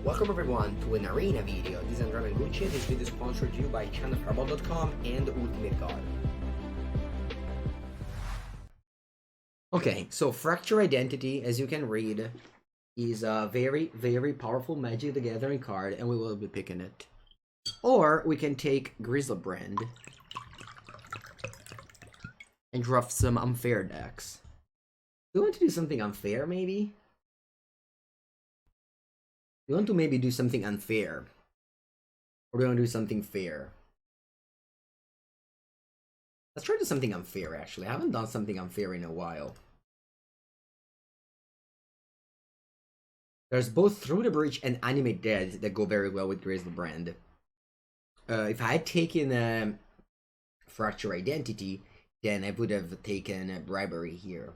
Welcome everyone to an arena video. This is Andrea Mengucci. This video is sponsored to you by channelfireball.com and Ultimate God. Okay, so Fracture Identity, as you can read, is a very, very powerful Magic the Gathering card, and we will be picking it. Or we can take Griselbrand and draft some unfair decks. Do you want to do something unfair, maybe? You want to maybe do something unfair? Or do you want to do something fair? Let's try to do something unfair, actually. I haven't done something unfair in a while. There's both Through the Breach and Animate Dead that go very well with Griselbrand. If I had taken Fracture Identity, then I would have taken Bribery here.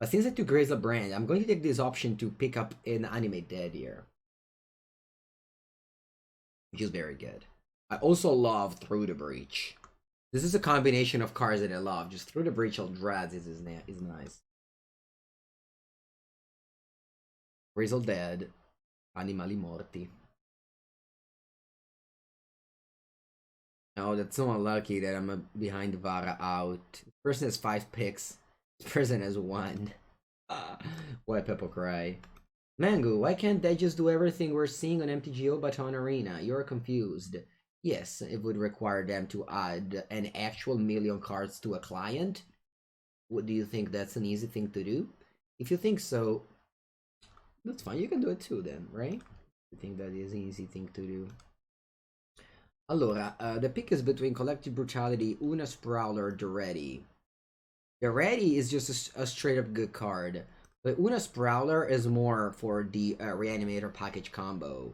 But since I took Griselbrand, I'm going to take this option to pick up an Animate Dead here, which is very good. I also love Through the Breach. This is a combination of cards that I love. Just Through the Breach of Dreads is nice. Grisel Dead, Animali Morti. Oh, that's so unlucky that I'm behind Vara out. This person has 5 picks. This person has 1. Why Peppo cry? Mangu, why can't they just do everything we're seeing on MTGO but on Arena? You're confused. Yes, it would require them to add an actual million cards to a client. What do you think that's an easy thing to do? If you think so, that's fine. You can do it too then, right? I think that is an easy thing to do. Allora, the pick is between Collective Brutality, Una Sprawler, the Ready. The Ready is just a straight up good card. But Una Sprawler is more for the Reanimator package combo.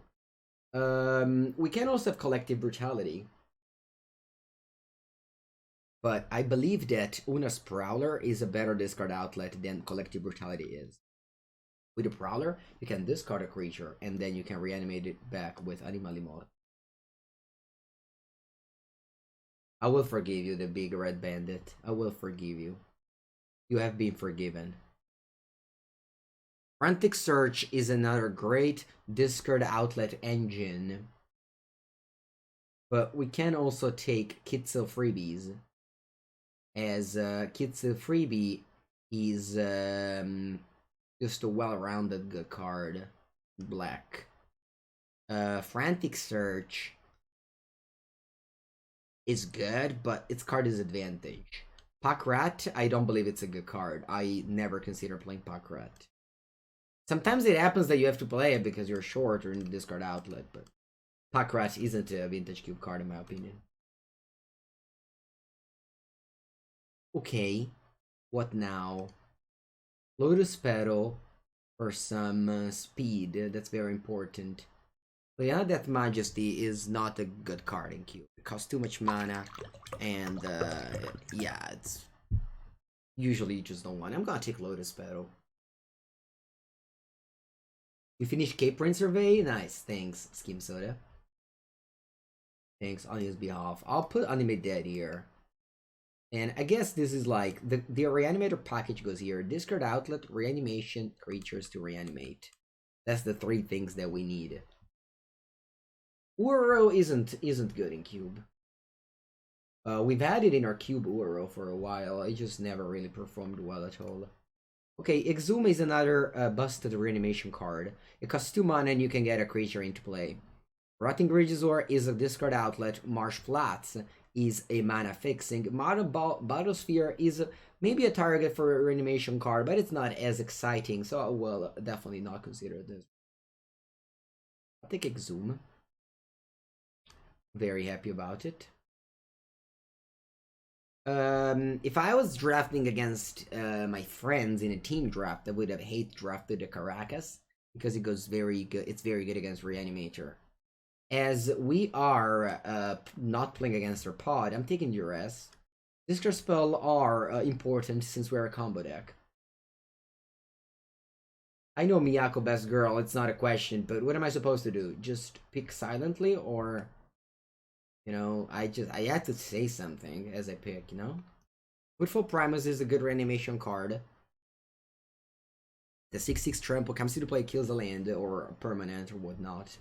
We can also have Collective Brutality. But I believe that Una Sprawler is a better discard outlet than Collective Brutality is. With a Prowler, you can discard a creature, and then you can reanimate it back with Animali Morti. I will forgive you, the big red bandit. I will forgive you. You have been forgiven. Frantic Search is another great discard outlet engine. But we can also take Kitzel Freebies, as Kitzel Freebie is just a well-rounded good card. Black. Frantic Search is good, but its card is advantage. Packrat, I don't believe it's a good card. I never consider playing Packrat. Sometimes it happens that you have to play it because you're short or in the discard outlet, but Packrat isn't a Vintage Cube card in my opinion. Okay, what now? Lotus Petal for some speed, that's very important. Leona Death Majesty is not a good card in Cube. It costs too much mana, and yeah, it's usually you just don't want it. I'm gonna take Lotus Petal. You finished Cape Prince Survey? Nice, thanks, Skim Soda. Thanks on his behalf. I'll put Animate Dead here. And I guess this is like, the Reanimator package goes here. Discard outlet, reanimation, creatures to reanimate. That's the 3 things that we need. Uro isn't good in Cube. We've had it in our Cube Uro for a while. It just never really performed well at all. Okay, Exuma is another busted reanimation card. It costs 2 mana and you can get a creature into play. Rotting Bridgesaur is a discard outlet. Marsh Flats is a mana fixing. Battlesphere is maybe a target for a reanimation card, but it's not as exciting, so I will definitely not consider this. I'll take Exuma. Very happy about it. If I was drafting against my friends in a team draft, I would have hate drafted the Caracas because it goes very good. It's very good against Reanimator. As we are not playing against our pod, I'm taking Duress. Discard spell are important since we're a combo deck. I know Miyako best girl, it's not a question, but what am I supposed to do? Just pick silently, or you know, I had to say something as I pick, you know? Footfall Primus is a good reanimation card. The 6/6 trample comes into play, kills a land or a permanent or whatnot.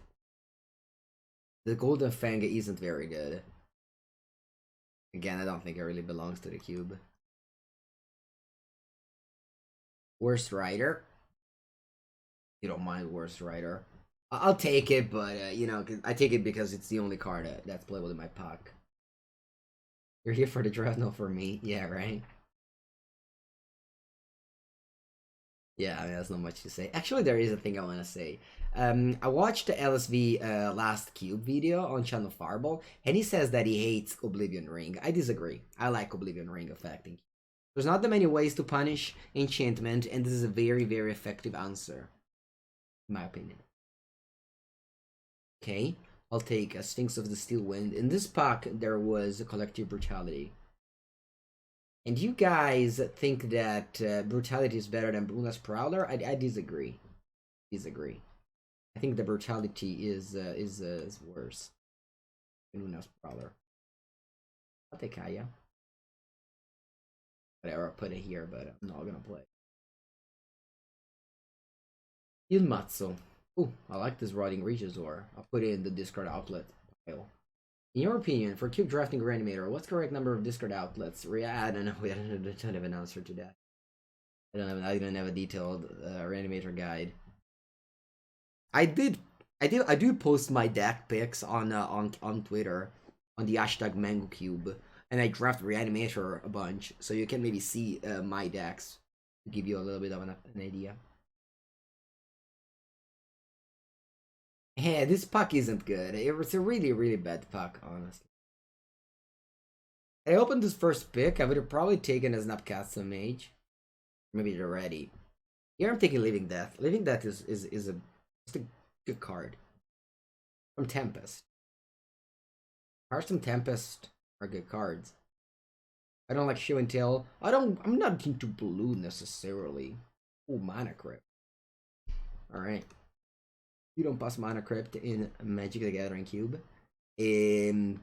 The Golden Fang isn't very good. Again, I don't think it really belongs to the cube. Worst Rider. You don't mind Worst Rider. I'll take it, but you know, I take it because it's the only card that's playable in my pack. You're here for the draft, not for me. Yeah, right? Yeah, I mean, that's not much to say. Actually, there is a thing I want to say. I watched the LSV last cube video on Channel Fireball, and he says that he hates Oblivion Ring. I disagree. I like Oblivion Ring affecting. There's not that many ways to punish enchantment, and this is a very, very effective answer, in my opinion. Okay, I'll take a Sphinx of the Steel Wind. In this pack, there was a Collective Brutality. And you guys think that Brutality is better than Bruna's Prowler? I disagree. Disagree. I think the Brutality is worse than Bruna's Prowler. I'll take Kaya. Whatever, I'll put it here, but I'm not gonna play. Yunmatsu. Ooh, I like this Rotting Regizor. I'll put it in the discard outlet pile. In your opinion, for cube drafting Reanimator, what's the correct number of discard outlets? I don't know. I don't have an answer to that. I don't have a detailed Reanimator guide. I do post my deck picks on Twitter on the hashtag MangoCube, and I draft Reanimator a bunch, so you can maybe see my decks to give you a little bit of an idea. Yeah, this pack isn't good. It's a really, really bad pack, honestly. I opened this first pick, I would have probably taken a Snapcaster Mage. Maybe they're ready. Here I'm taking Living Death. Living Death is just a good card. From Tempest. Cards from Tempest are good cards. I don't like Show and Tell. I'm not into blue necessarily. Oh, Mana Crypt. Alright. You don't pass Mana Crypt in Magic the Gathering Cube. Unless,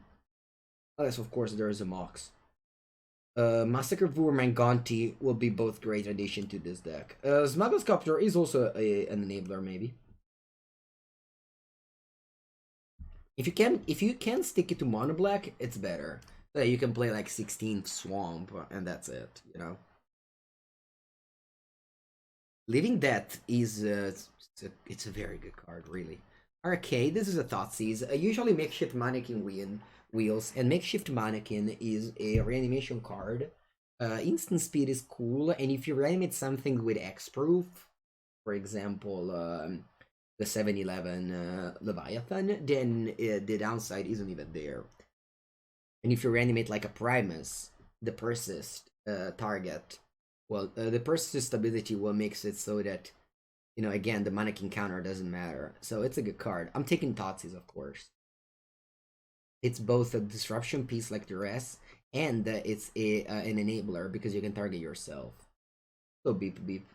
of course, there is a Mox. Massacre Vur Mangonti will be both great addition to this deck. Smuggler's Sculptor is also an enabler, maybe. If you can stick it to Mono Black, it's better. So you can play like 16th Swamp, and that's it, you know. Living Death is it's a very good card, really. Arcade, this is a Thoughtseize. Usually Makeshift Mannequin wheels, and Makeshift Mannequin is a reanimation card. Instant Speed is cool, and if you reanimate something with X-Proof, for example, the 7-11 Leviathan, then the downside isn't even there. And if you reanimate like a Primus, the Persist target, well, the Persist ability will make it so that, you know, again, the Mannequin counter doesn't matter. So it's a good card. I'm taking Thoughtseize, of course. It's both a disruption piece like the rest, and it's an enabler because you can target yourself. So beep beep.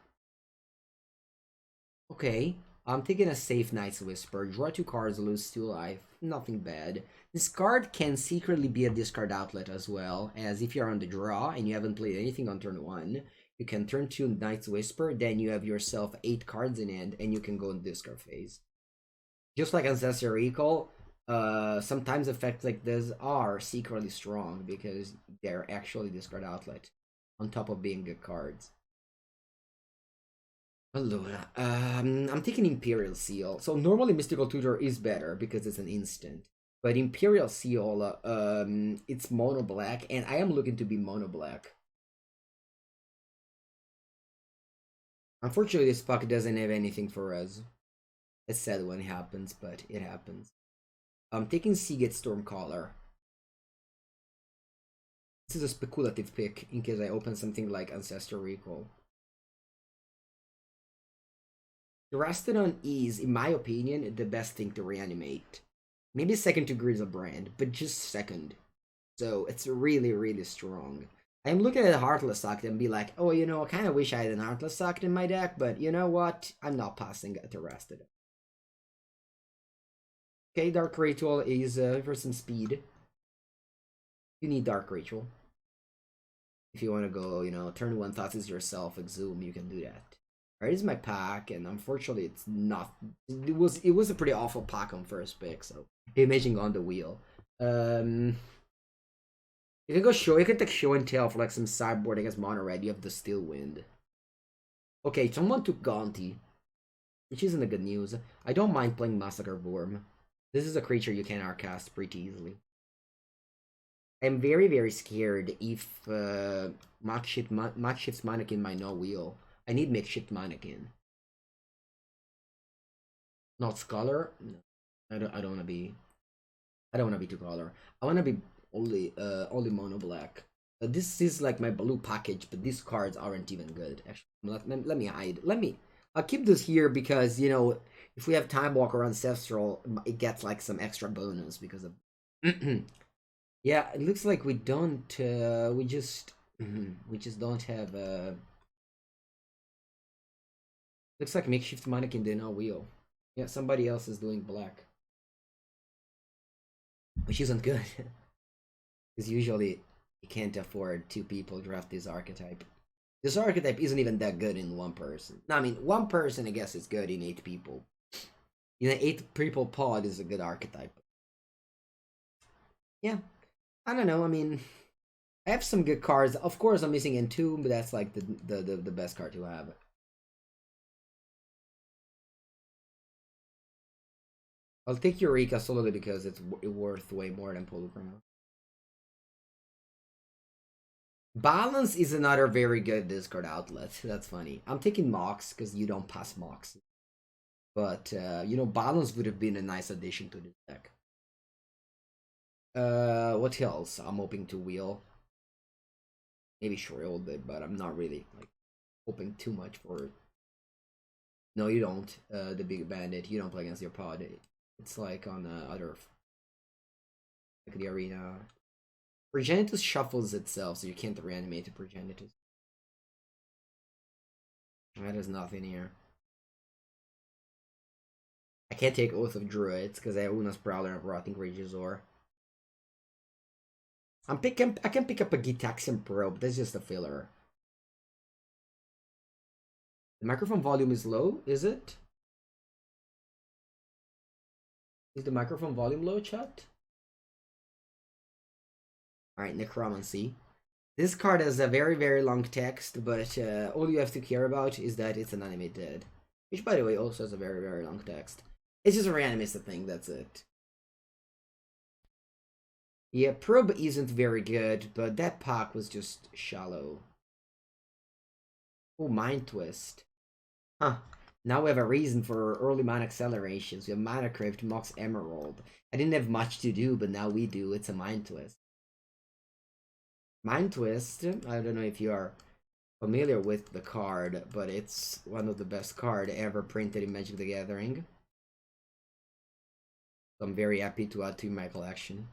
Okay, I'm taking a safe Night's Whisper. Draw 2 cards, lose 2 life. Nothing bad. This card can secretly be a discard outlet as well, as if you're on the draw and you haven't played anything on turn 1, you can turn 2 Night's Whisper, then you have yourself 8 cards in hand, and you can go in discard phase. Just like Ancestral Recall, sometimes effects like this are secretly strong because they're actually discard outlet, on top of being good cards. Allora, I'm taking Imperial Seal. So normally Mystical Tutor is better because it's an instant. But Imperial Seal, it's mono black, and I am looking to be mono black. Unfortunately, this pack doesn't have anything for us. It's sad when it happens, but it happens. I'm taking Seagate Stormcaller. This is a speculative pick in case I open something like Ancestral Recall. Terastodon is, in my opinion, the best thing to reanimate. Maybe second to Griselbrand, but just second. So it's really, really strong. I'm looking at Heartless Act and be like, oh, you know, I kind of wish I had an Heartless Act in my deck, but you know what? I'm not passing a Terastodon. Okay, Dark Ritual is for some speed. You need Dark Ritual. If you want to go, you know, turn 1 Thoughts is yourself, Exhume, you can do that. Alright, is my pack, and unfortunately it's not. It was a pretty awful pack on first pick, so imagine on the wheel. You can go show. You can take show and tell for like some sideboard against mono red. You have the Steel Wind. Okay, someone took Gonti, which isn't a good news. I don't mind playing Massacre Worm. This is a creature you can outcast pretty easily. I'm very, very scared if Makeshift's Mannequin might not wheel. I need Makeshift Mannequin. Not Scholar? No. I don't wanna be. I don't wanna be 2-color. I wanna be only mono black. This is like my blue package, but these cards aren't even good. Actually, let me hide. I'll keep this here because, you know, if we have Time Walker Ancestral, it gets like some extra bonus because of. Yeah, it looks like we don't. We just don't have. Looks like Makeshift Mannequin did not wheel. Yeah, somebody else is doing black, which isn't good. Because usually you can't afford 2 people draft this archetype. This archetype isn't even that good in 1 person. No, I mean, 1 person I guess is good in 8 people. In an 8 people pod is a good archetype. Yeah, I don't know. I mean, I have some good cards. Of course, I'm missing Entomb, but that's like the best card to have. I'll take Eureka solely because it's worth way more than Poluchroma. Balance is another very good discard outlet. That's funny. I'm taking Mox because you don't pass Mox. But, you know, Balance would have been a nice addition to this deck. What else? I'm hoping to wheel. Maybe Shrill bit, but I'm not really, like, hoping too much for it. No, you don't. The Big Bandit. You don't play against your pod. It's like on other... like the arena. Progenitus shuffles itself, so you can't reanimate the Progenitus. There's nothing here. I can't take Oath of Druids because I have Una's Prowler and Rotting Rageazor. I can pick up a Gitaxian Probe, that's just a filler. The microphone volume is low, is it? Is the microphone volume low, chat? Alright, Necromancy. This card has a very, very long text, but all you have to care about is that it's an animate dead. Which, by the way, also has a very, very long text. It's just a reanimates the thing, that's it. Yeah, Probe isn't very good, but that pack was just shallow. Oh, Mind Twist. Huh. Now we have a reason for early mana accelerations. We have Mana Crypt, Mox Emerald. I didn't have much to do, but now we do. It's a Mind Twist. Mind Twist, I don't know if you are familiar with the card, but it's one of the best cards ever printed in Magic the Gathering. So I'm very happy to add to my collection.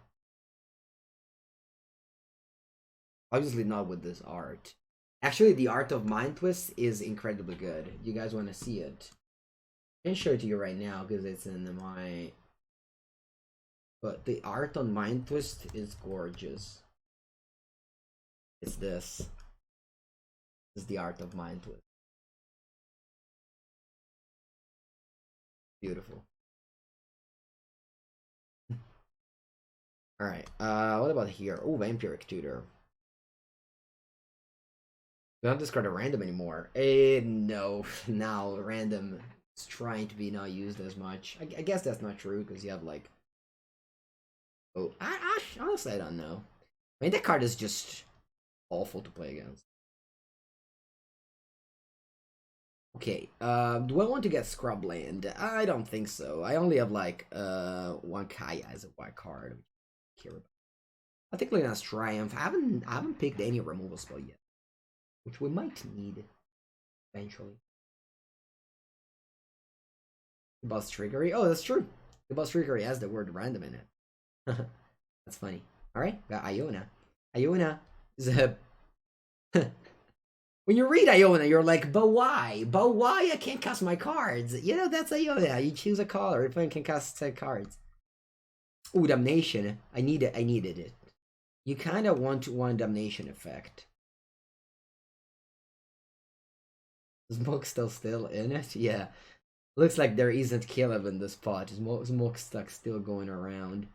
Obviously not with this art. Actually, the art of Mind Twist is incredibly good. You guys want to see it? I can show it to you right now because it's in my... But the art on Mind Twist is gorgeous. It's this. This is the art of Mind Twist. Beautiful. Alright, what about here? Oh, Vampiric Tutor. We don't discard a random anymore. No. Now random is trying to be not used as much. I guess that's not true because you have like... Oh, honestly, I don't know. I mean, that card is just awful to play against. Okay, do I want to get Scrubland? I don't think so. I only have like one Kaya as a white card. I think Lena's Triumph. I haven't picked any removal spell yet, which we might need eventually. Boss Trickery. Oh, that's true. The Boss Trickery has the word random in it. That's funny. Alright, got Iona. Iona is a... When you read Iona, you're like, but why? But why I can't cast my cards? You know, that's Iona. You choose a color if I can cast 10 cards. Ooh, Damnation. I needed it. You kind of want one Damnation effect. Smoke's still in it? Yeah. Looks like there isn't Caleb in this pot. Smoke's like still going around.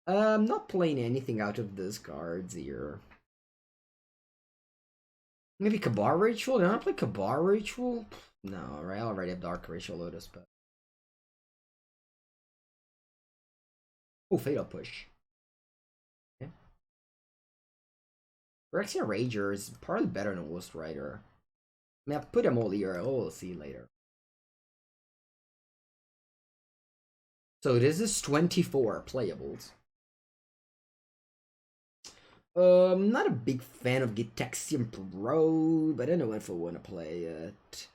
I'm not playing anything out of these cards here. Maybe Kabar Ritual? Did I play Kabar Ritual? No, right? I already have Dark Ritual Lotus, but. Oh, Fatal Push. Okay. Phyrexian Rager is probably better than Ghost Rider. I mean, I put them all here. We'll see later. So this is 24 playables. Not a big fan of Gitaxian Pro, but I don't know if I want to play it.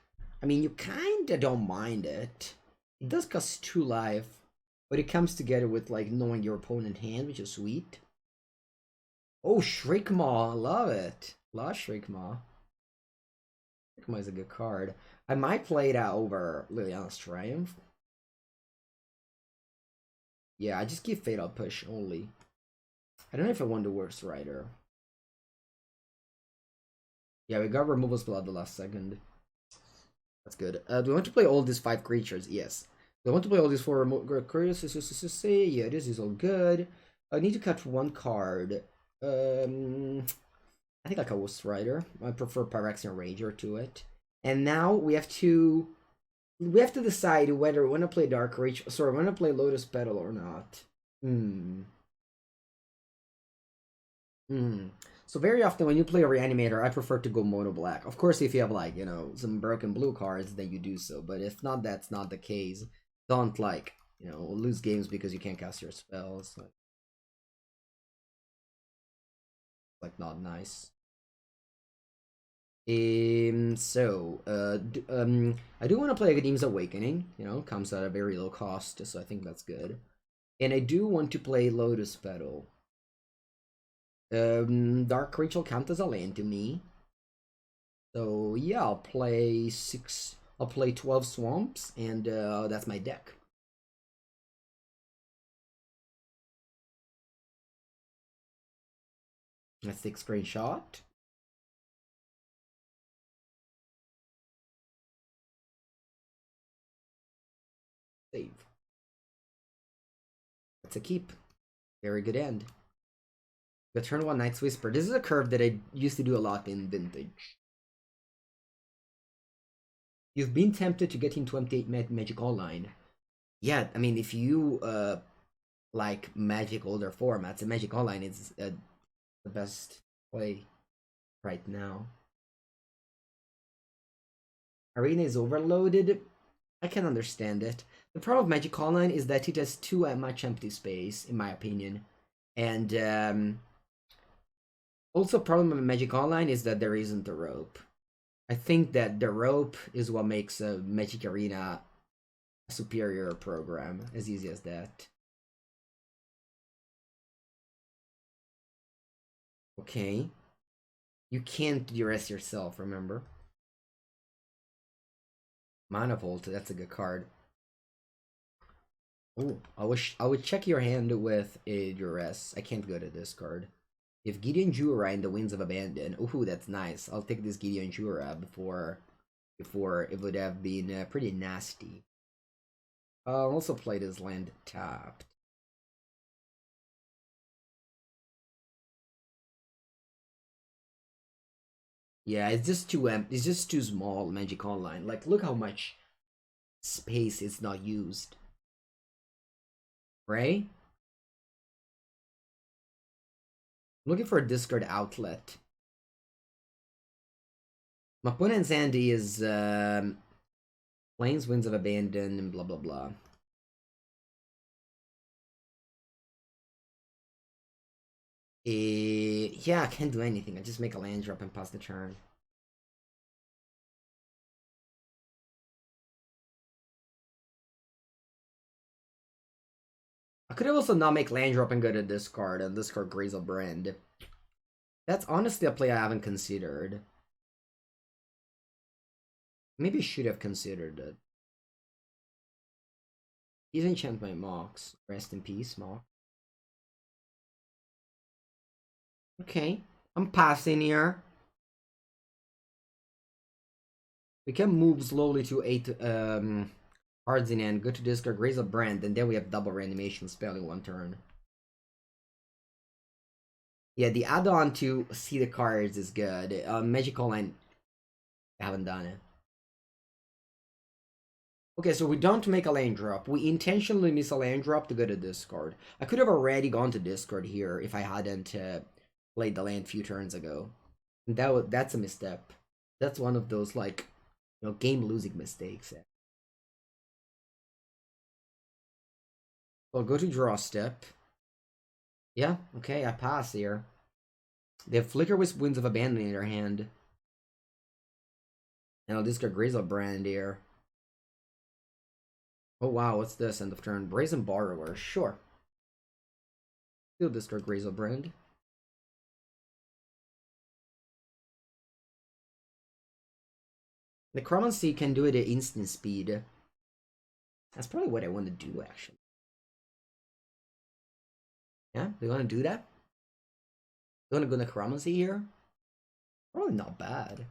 I mean, you kinda don't mind it. It does cost 2 life, but it comes together with like knowing your opponent's hand, which is sweet. Oh, Shriekmaw, love it. Love Shriekmaw. Shriekmaw is a good card. I might play it out over Liliana's Triumph. Yeah, I just give Fatal Push only. I don't know if I want the worst rider. Yeah, we got Removal Spell at the last second. That's good. Do we want to play all these 5 creatures? Yes. Do I want to play all these 4 remote creatures? Yeah, this is all good. I need to cut 1 card. I think like a Ghost Rider. I prefer Phyrexian Rager to it. And now we have to decide whether we want to play Dark Reach. Sorry, we want to play Lotus Petal or not. So very often when you play a Reanimator, I prefer to go mono black. Of course, if you have like, you know, some broken blue cards, then you do so. But if not, that's not the case. Don't like, you know, lose games because you can't cast your spells. Like not nice. I do want to play Academ's Awakening. You know, comes at a very low cost, so I think that's good. And I do want to play Lotus Petal. Dark Reach will count as a land to me. So yeah, I'll play 12 swamps, and that's my deck. Let's take screenshot. Save. That's a keep. Very good end. The turn 1 Night's Whisper. This is a curve that I used to do a lot in Vintage. You've been tempted to get into Magic Online. Yeah, I mean, if you like Magic older formats, and Magic Online is the best play right now. Arena is overloaded. I can understand it. The problem with Magic Online is that it has too much empty space, in my opinion. And also, problem with Magic Online is that there isn't a rope. I think that the rope is what makes a Magic Arena a superior program, as easy as that. Okay. You can't duress yourself, remember? Mana Volt, that's a good card. Oh, I would check your hand with a duress. I can't go to this card. If Gideon Jura in the Winds of Abandon, ooh, that's nice. I'll take this Gideon Jura before it would have been pretty nasty. I'll also play this land tapped. Yeah, it's just too it's just too small, Magic Online. Like, look how much space is not used. Right? I'm looking for a discard outlet. My opponent's Andy is Plains, Winds of Abandon, and blah blah blah. Yeah, I can't do anything. I just make a land drop and pass the turn. I could have also not make land drop and go to discard and discard Grazel Brand. That's honestly a play I haven't considered. Maybe I should have considered it. He's enchant my Mox. Rest in peace, Mox. Okay. I'm passing here. We can move slowly to 8 cards in hand, go to discard, raise a brand, and then we have double reanimation spell in 1 turn. Yeah, the add-on to see the cards is good. Magical Line, I haven't done it. Okay, so we don't make a land drop. We intentionally miss a land drop to go to discard. I could have already gone to discard here if I hadn't played the land a few turns ago. And that's a misstep. That's one of those, like, game-losing mistakes. I'll go to draw step. Yeah, okay, I pass here. They have Flicker with Winds of Abandon in their hand. And I'll discard Grizzle Brand here. Oh wow, what's this? End of turn. Brazen Borrower, sure. Still discard Grizzle Brand. Necromancy can do it at instant speed. That's probably what I want to do, actually. Yeah, they want to do that? You want to go Necromancy here? Probably not bad.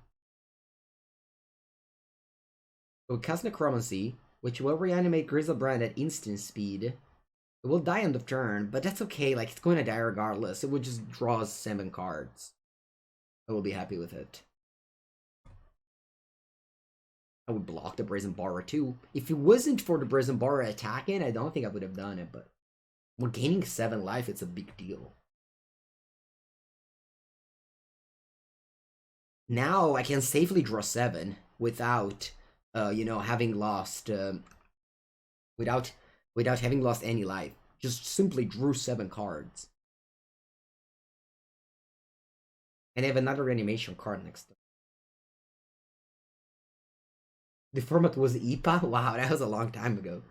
So we cast Necromancy, which will reanimate Grizzlebrand at instant speed. It will die end of turn, but that's okay, like, it's going to die regardless. It would just draw 7 cards. I will be happy with it. I would block the Brazen Borrower too. If it wasn't for the Brazen Borrower attacking, I don't think I would have done it, but we're gaining 7 life, it's a big deal. Now I can safely draw 7 without, having lost, without having lost any life. Just simply drew 7 cards. And I have another reanimation card next to it. The format was IPA? Wow, that was a long time ago.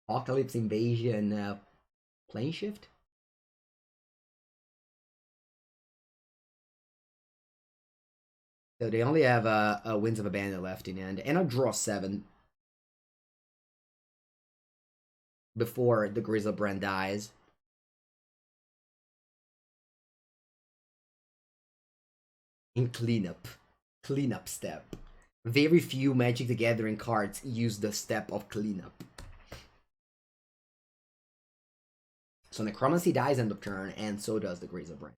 Apocalypse Invasion, Plane Shift? So they only have a Winds of Abandon left in hand. And I'll draw 7 before the Grizzlebrand dies. In cleanup. Cleanup step. Very few Magic the Gathering cards use the step of cleanup. So Necromancy dies end of turn, and so does the Grizzlebrand.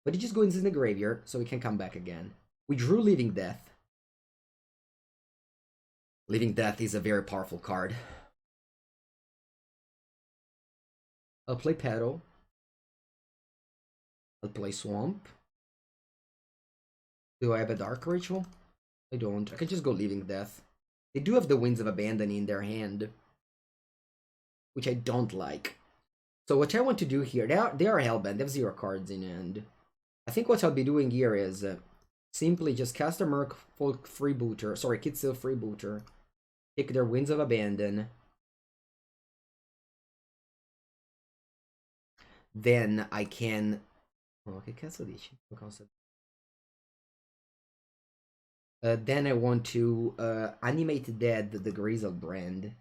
But it just goes in the graveyard, so we can come back again. We drew Living Death. Living Death is a very powerful card. I'll play Petal. I'll play Swamp. Do I have a Dark Ritual? I don't. I can just go Living Death. They do have the Winds of Abandon in their hand, which I don't like. So what I want to do here, they are Hellbent. They have 0 cards in hand. I think what I'll be doing here is simply just cast a Merfolk Freebooter. Sorry, Kitsil Freebooter. Take their Winds of Abandon. Then I can... Oh, okay, cancel this. Then I want to animate dead the Grizzlebrand.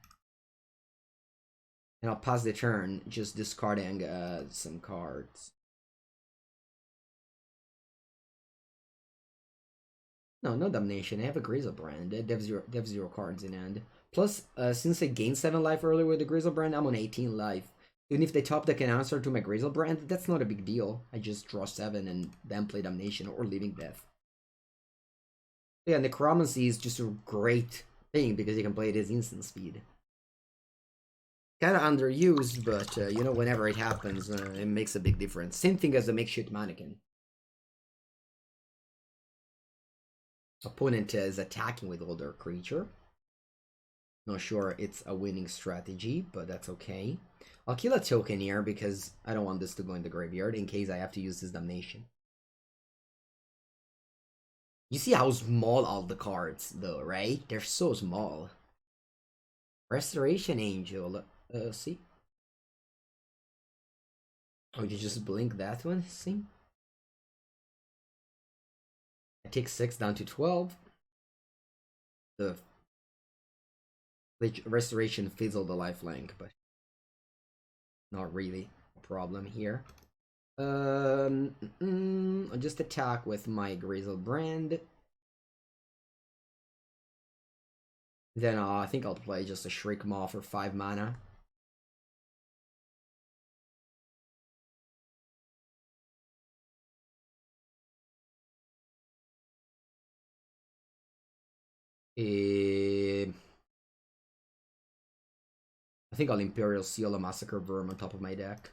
And I'll pass the turn, just discarding some cards. No, no Damnation. I have a Grizzlebrand. They have 0 cards in hand. Plus, since I gained 7 life earlier with the Grizzlebrand, I'm on 18 life. Even if they top deck an answer to my Grizzlebrand, that's not a big deal. I just draw 7 and then play Damnation or Living Death. Yeah, Necromancy is just a great thing because you can play it as instant speed. Kind of underused, but whenever it happens, it makes a big difference. Same thing as the Makeshift Mannequin. Opponent is attacking with older creature. Not sure it's a winning strategy, but that's okay. I'll kill a token here because I don't want this to go in the graveyard in case I have to use this Damnation. You see how small all the cards, though, right? They're so small. Restoration Angel. See? Oh, you just blink that one? See? I take 6 down to 12. The restoration fizzled the lifelink, but not really a problem here. I'll just attack with my Grizzlebrand. Then I think I'll play just a Shriek Maw for 5 mana. I think I'll Imperial Seal a Massacre Worm on top of my deck.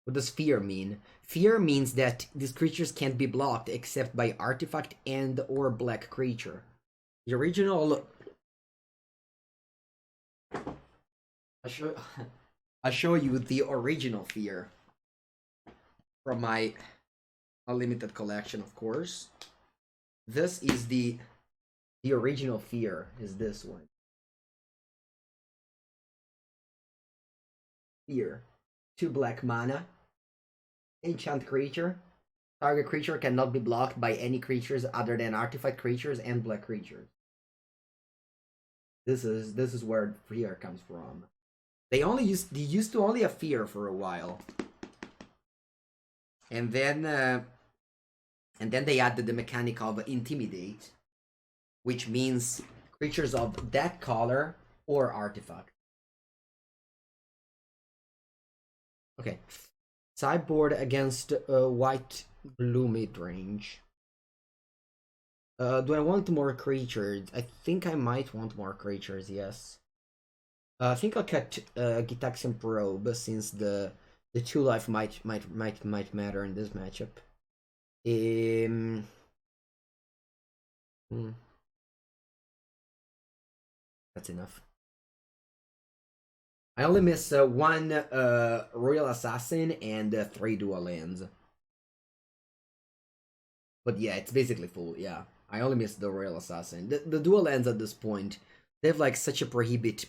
What does fear mean? Fear means that these creatures can't be blocked except by artifact and or black creature. The original... I'll show you the original fear from my unlimited collection, of course. This is the original fear, is this one. Fear. 2 black mana. Enchant creature. Target creature cannot be blocked by any creatures other than artifact creatures and black creatures. This is where fear comes from. They used to only have fear for a while. And then they added the mechanic of intimidate, which means creatures of that color or artifact. Okay. Sideboard against white blue mid-range. Do I want more creatures? I think I might want more creatures, yes. I think I'll cut Gitaxian Probe since the 2-life might matter in this matchup. That's enough. I only miss 1 Royal Assassin and 3 dual lands. But yeah, it's basically full, yeah. I only miss the Royal Assassin. The dual lands at this point, they have like such a prohibit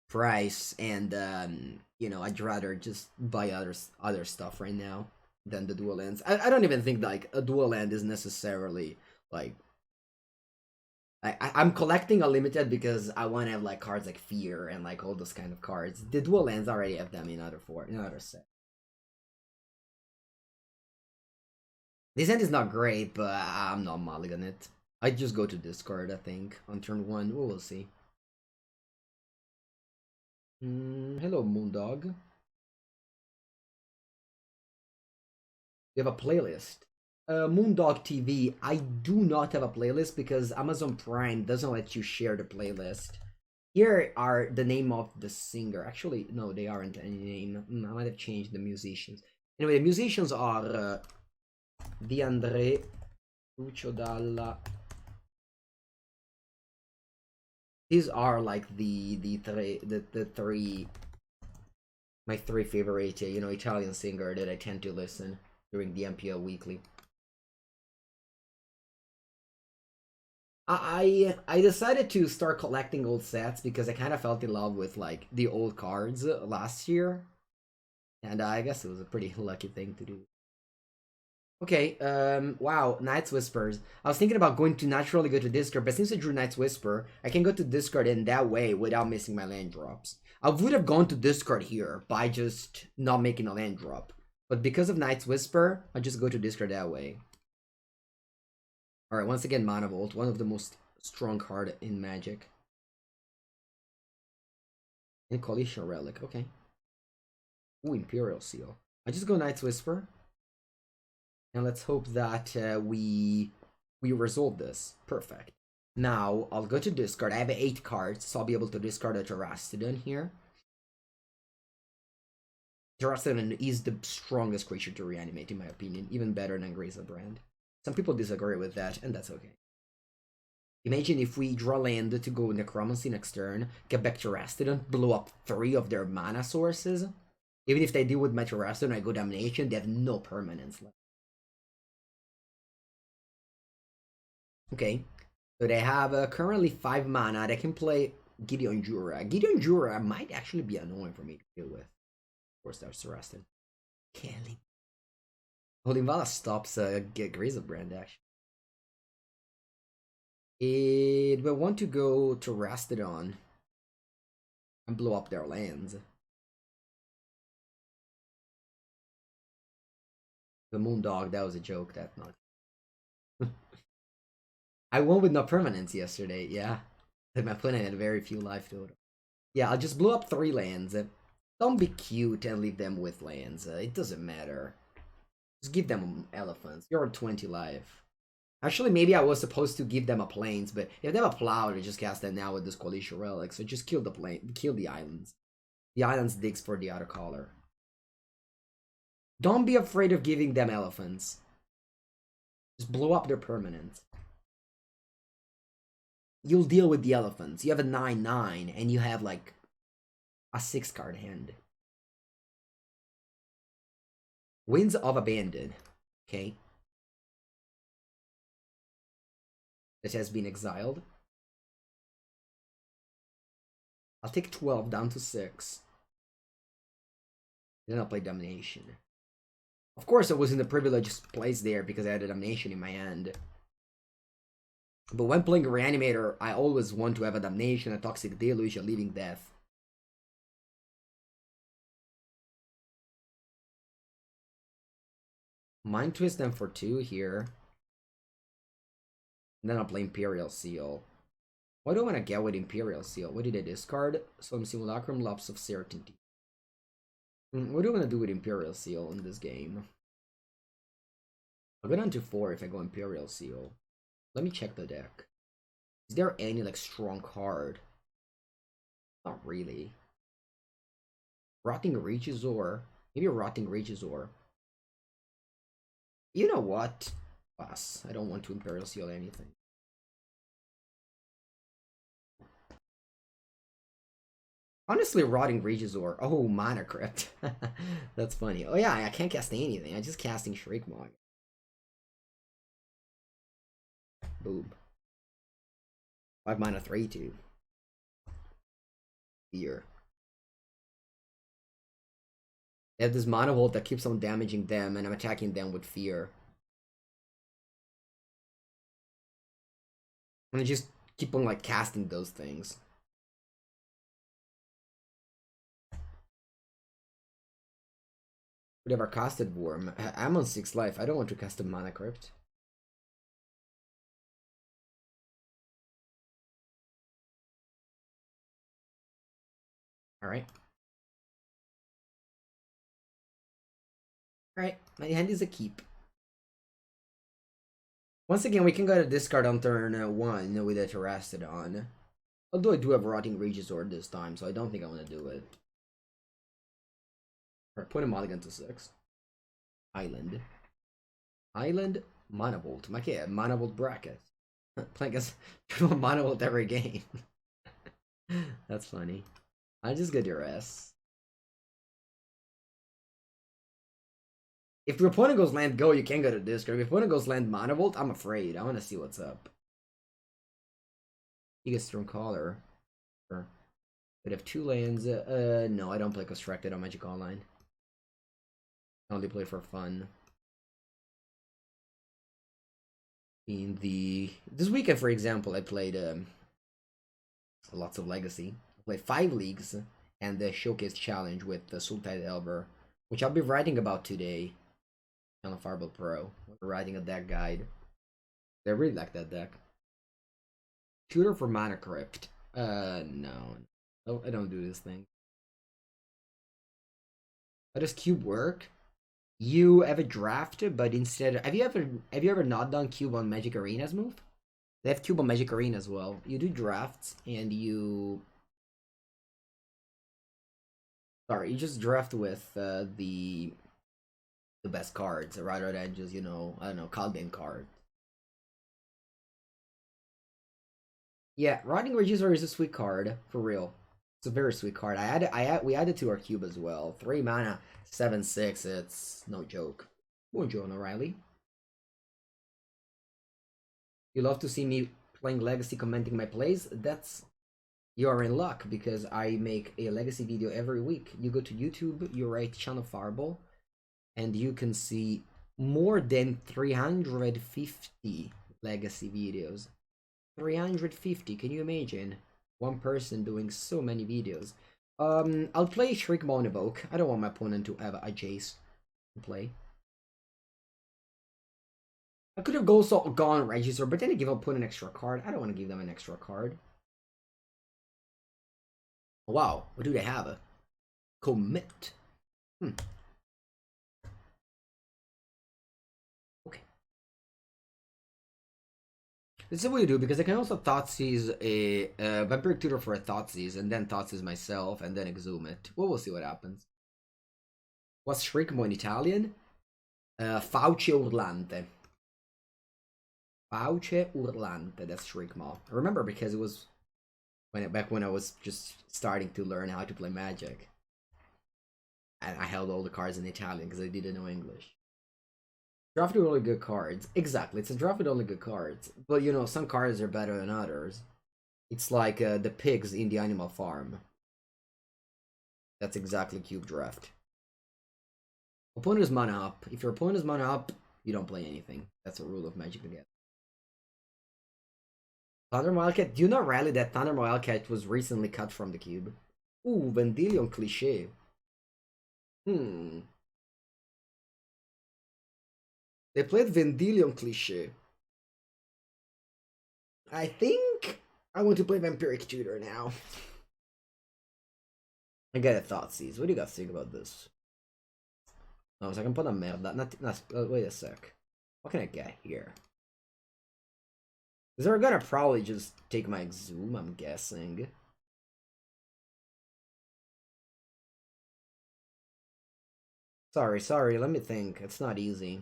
price, and you know, I'd rather just buy other stuff right now than the dual lands. I don't even think like a dual land is necessarily like... I'm collecting a limited because I want to have like cards like Fear and like all those kind of cards. The dual lands already have them in other set. This end is not great, but I'm not mulligan it. I'd just go to discard, I think, on turn 1. We'll see. Hello, Moondog. You have a playlist. Moondog TV, I do not have a playlist because Amazon Prime doesn't let you share the playlist. Here are the name of the singer. Actually, no, they aren't any name. I might have changed the musicians. Anyway, the musicians are Di Andrea, Lucio Dalla. These are like the three my 3 favorite, you know, Italian singer that I tend to listen during the MPL weekly. I decided to start collecting old sets because I kind of felt in love with like the old cards last year, and I guess it was a pretty lucky thing to do. Okay, wow, Night's Whispers. I was thinking about going to naturally go to discard, but since I drew Night's Whisper, I can go to discard in that way without missing my land drops. I would have gone to discard here by just not making a land drop, but because of Night's Whisper, I'll just go to discard that way. Alright, once again, Mana Vault, one of the most strong card in Magic. And Coalition Relic, okay. Ooh, Imperial Seal. I just go Night's Whisper. And let's hope that we resolve this. Perfect. Now, I'll go to discard. I have 8 cards, so I'll be able to discard a Terrastodon here. Terrastodon is the strongest creature to reanimate, in my opinion. Even better than Grazebrand. Some people disagree with that, and that's okay. Imagine if we draw land to go Necromancy next turn, get back Terrastodon, blow up 3 of their mana sources. Even if they deal with my Terrastodon, I go Domination, they have no permanence left. Okay, so they have currently 5 mana. They can play Gideon Jura. Gideon Jura might actually be annoying for me to deal with. Of course, that's Terrastodon. Kelly. Holinvala stops Grazebrand, actually. It will want to go to Rastodon and blow up their lands. The Moondog, that was a joke, that's not. I won with no permanence yesterday, yeah. But my opponent had very few life total. Yeah, I'll just blow up 3 lands. Don't be cute and leave them with lands. It doesn't matter. Just give them elephants. You're on 20 life. Actually, maybe I was supposed to give them a plains, but if they have a plow, they just cast that now with this coalition relic. So just kill the kill the islands. The islands digs for the other color. Don't be afraid of giving them elephants. Just blow up their permanent. You'll deal with the elephants. You have a 9/9 and you have like a 6-card hand. Winds of Abandon. Okay. That has been exiled. I'll take 12 down to 6. Then I'll play Domination. Of course I was in the privileged place there because I had a Domination in my hand. But when playing a Reanimator, I always want to have a Damnation, a Toxic Deluge, a Living Death. Mind Twist them for 2 here. And then I'll play Imperial Seal. What do I want to get with Imperial Seal? What did I discard? Some Simulacrum, Lapse of Certainty. What do I want to do with Imperial Seal in this game? I'll go down to 4 if I go Imperial Seal. Let me check the deck. Is there any like strong card? Not really. Rotting Reachazor. Maybe Rotting Reachazor. You know what? Pass. I don't want to Imperial Seal anything. Honestly, Rotting Reachazor. Oh, Mana Crypt. That's funny. Oh yeah, I can't cast anything. I'm just casting Shriekmaw. Boom. 5 mana 3/2. Fear. They have this Mana Volt that keeps on damaging them, and I'm attacking them with Fear. And I just keep on like casting those things. Whatever, casted Worm. I'm on 6 life. I don't want to cast a Mana Crypt. Alright. Alright, my hand is a keep. Once again, we can go to discard on turn 1 with a Terrastodon. Although I do have Rotting Reachazor this time, so I don't think I want to do it. Alright, put a mulligan to 6. Island. Island, Mana Volt. Okay, Mana Volt bracket. Playing as Mana Volt every game. That's funny. I just get your ass. If your opponent goes land go, you can't go to discard. If your opponent goes land Mana Volt, I'm afraid. I want to see what's up. He gets Storm Caller. Sure. But have 2 lands. No, I don't play Constructed on Magic Online. I only play for fun. This weekend, for example, I played lots of Legacy. I played 5 leagues and the Showcase Challenge with the Sultai Elber, which I'll be writing about today on a Fireball Pro. We're writing a deck guide. I really like that deck. Tutor for Mana Crypt. No, I don't do this thing. How does Cube work? You have a draft, but instead, have you ever not done Cube on Magic Arena's move? They have Cube on Magic Arena as well. You do drafts and you just draft with the best cards rather than just, you know, I don't know, Caldane card. Yeah, Rotting Regisaur is a sweet card, for real. It's a very sweet card. We added to our cube as well. 3 mana, 7/6. It's no joke. Bonjour, O'Reilly. You love to see me playing Legacy, commenting my plays? You're in luck because I make a Legacy video every week. You go to YouTube, you write Channel Fireball, and you can see more than 350 Legacy videos. 350, can you imagine? One person doing so many videos. I'll play Shriekmaw and Evoke. I don't want my opponent to have a Jace to play. I could have also gone Regisaur, but then I give up an extra card. I don't want to give them an extra card. Wow, what do they have? Commit. Okay. This is what you do, because I can also Thoughtseize a Vampiric Tutor for a Thoughtseize, and then Thoughtseize myself, and then Exhume it. Well, we'll see what happens. What's Shrikmo in Italian? Fauce Urlante. Fauce Urlante, that's Shrikmo. I remember because it was back when I was just starting to learn how to play Magic. And I held all the cards in Italian because I didn't know English. Draft with only good cards. Exactly, it's a draft with only good cards. But you know, some cards are better than others. It's like the pigs in the Animal Farm. That's exactly Cube Draft. Opponent is mana up. If your opponent is mana up, you don't play anything. That's a rule of Magic again. Thunder Wildcat. Do you know, Rally, that Thunder Wildcat was recently cut from the cube? Ooh, Vendilion Cliché. They played Vendilion Cliché. I think I want to play Vampiric Tutor now. I get a Thoughtseize. What do you guys think about this? No, so I can put a merda. Wait a sec. What can I get here? Because they're gonna probably just take my Exhume, I'm guessing. Sorry, let me think. It's not easy.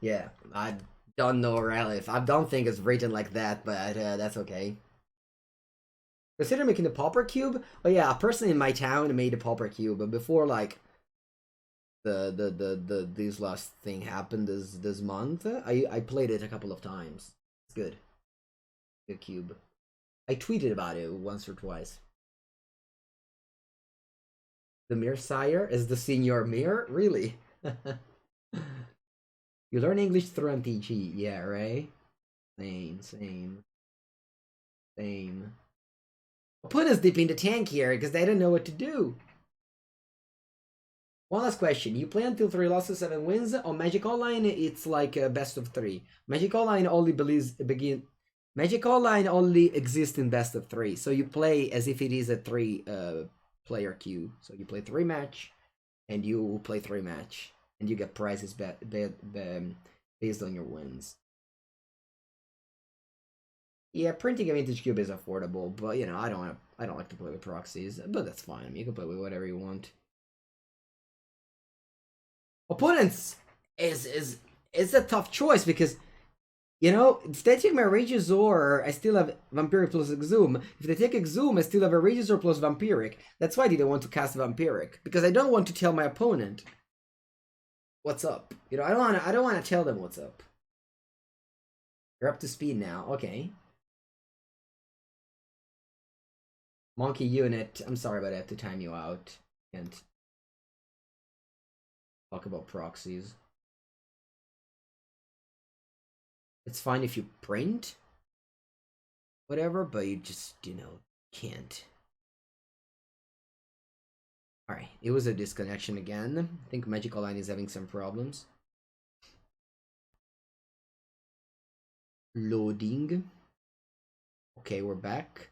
Yeah, I don't know Relief. I don't think it's written like that, but that's okay. Consider making the Pauper Cube? Oh yeah, a person in my town made a Pauper Cube, but before like this last thing happened this month, I played it a couple of times. It's good. Good cube. I tweeted about it once or twice. The Mirror Sire is the Senior Mirror? Really? You learn English through MTG, yeah, right? Same. Put us deep in the tank here, because they don't know what to do. One last question. You play until 3 losses, 7 wins. On Magic Online, it's like a best of 3. Magic Online only Magic Online only exists in best of 3. So you play as if it is a 3 player queue. So you play 3 match, and you play 3 match, and you get prizes based on your wins. Yeah, printing a vintage cube is affordable, but you know, I don't like to play with proxies, but that's fine. I mean, you can play with whatever you want. Opponents is a tough choice, because you know, if they take my Regisaur, I still have Vampiric plus Exhume. If they take Exhume, I still have a Regisaur plus Vampiric. That's why I didn't want to cast Vampiric, because I don't want to tell my opponent what's up. You know, I don't want to tell them what's up. You're up to speed now. Okay. Monkey Unit. I'm sorry, but I have to time you out. And talk about proxies. It's fine if you print whatever, but you just, you know, can't. Alright, it was a disconnection again. I think Magic Online is having some problems. Loading. Okay, we're back.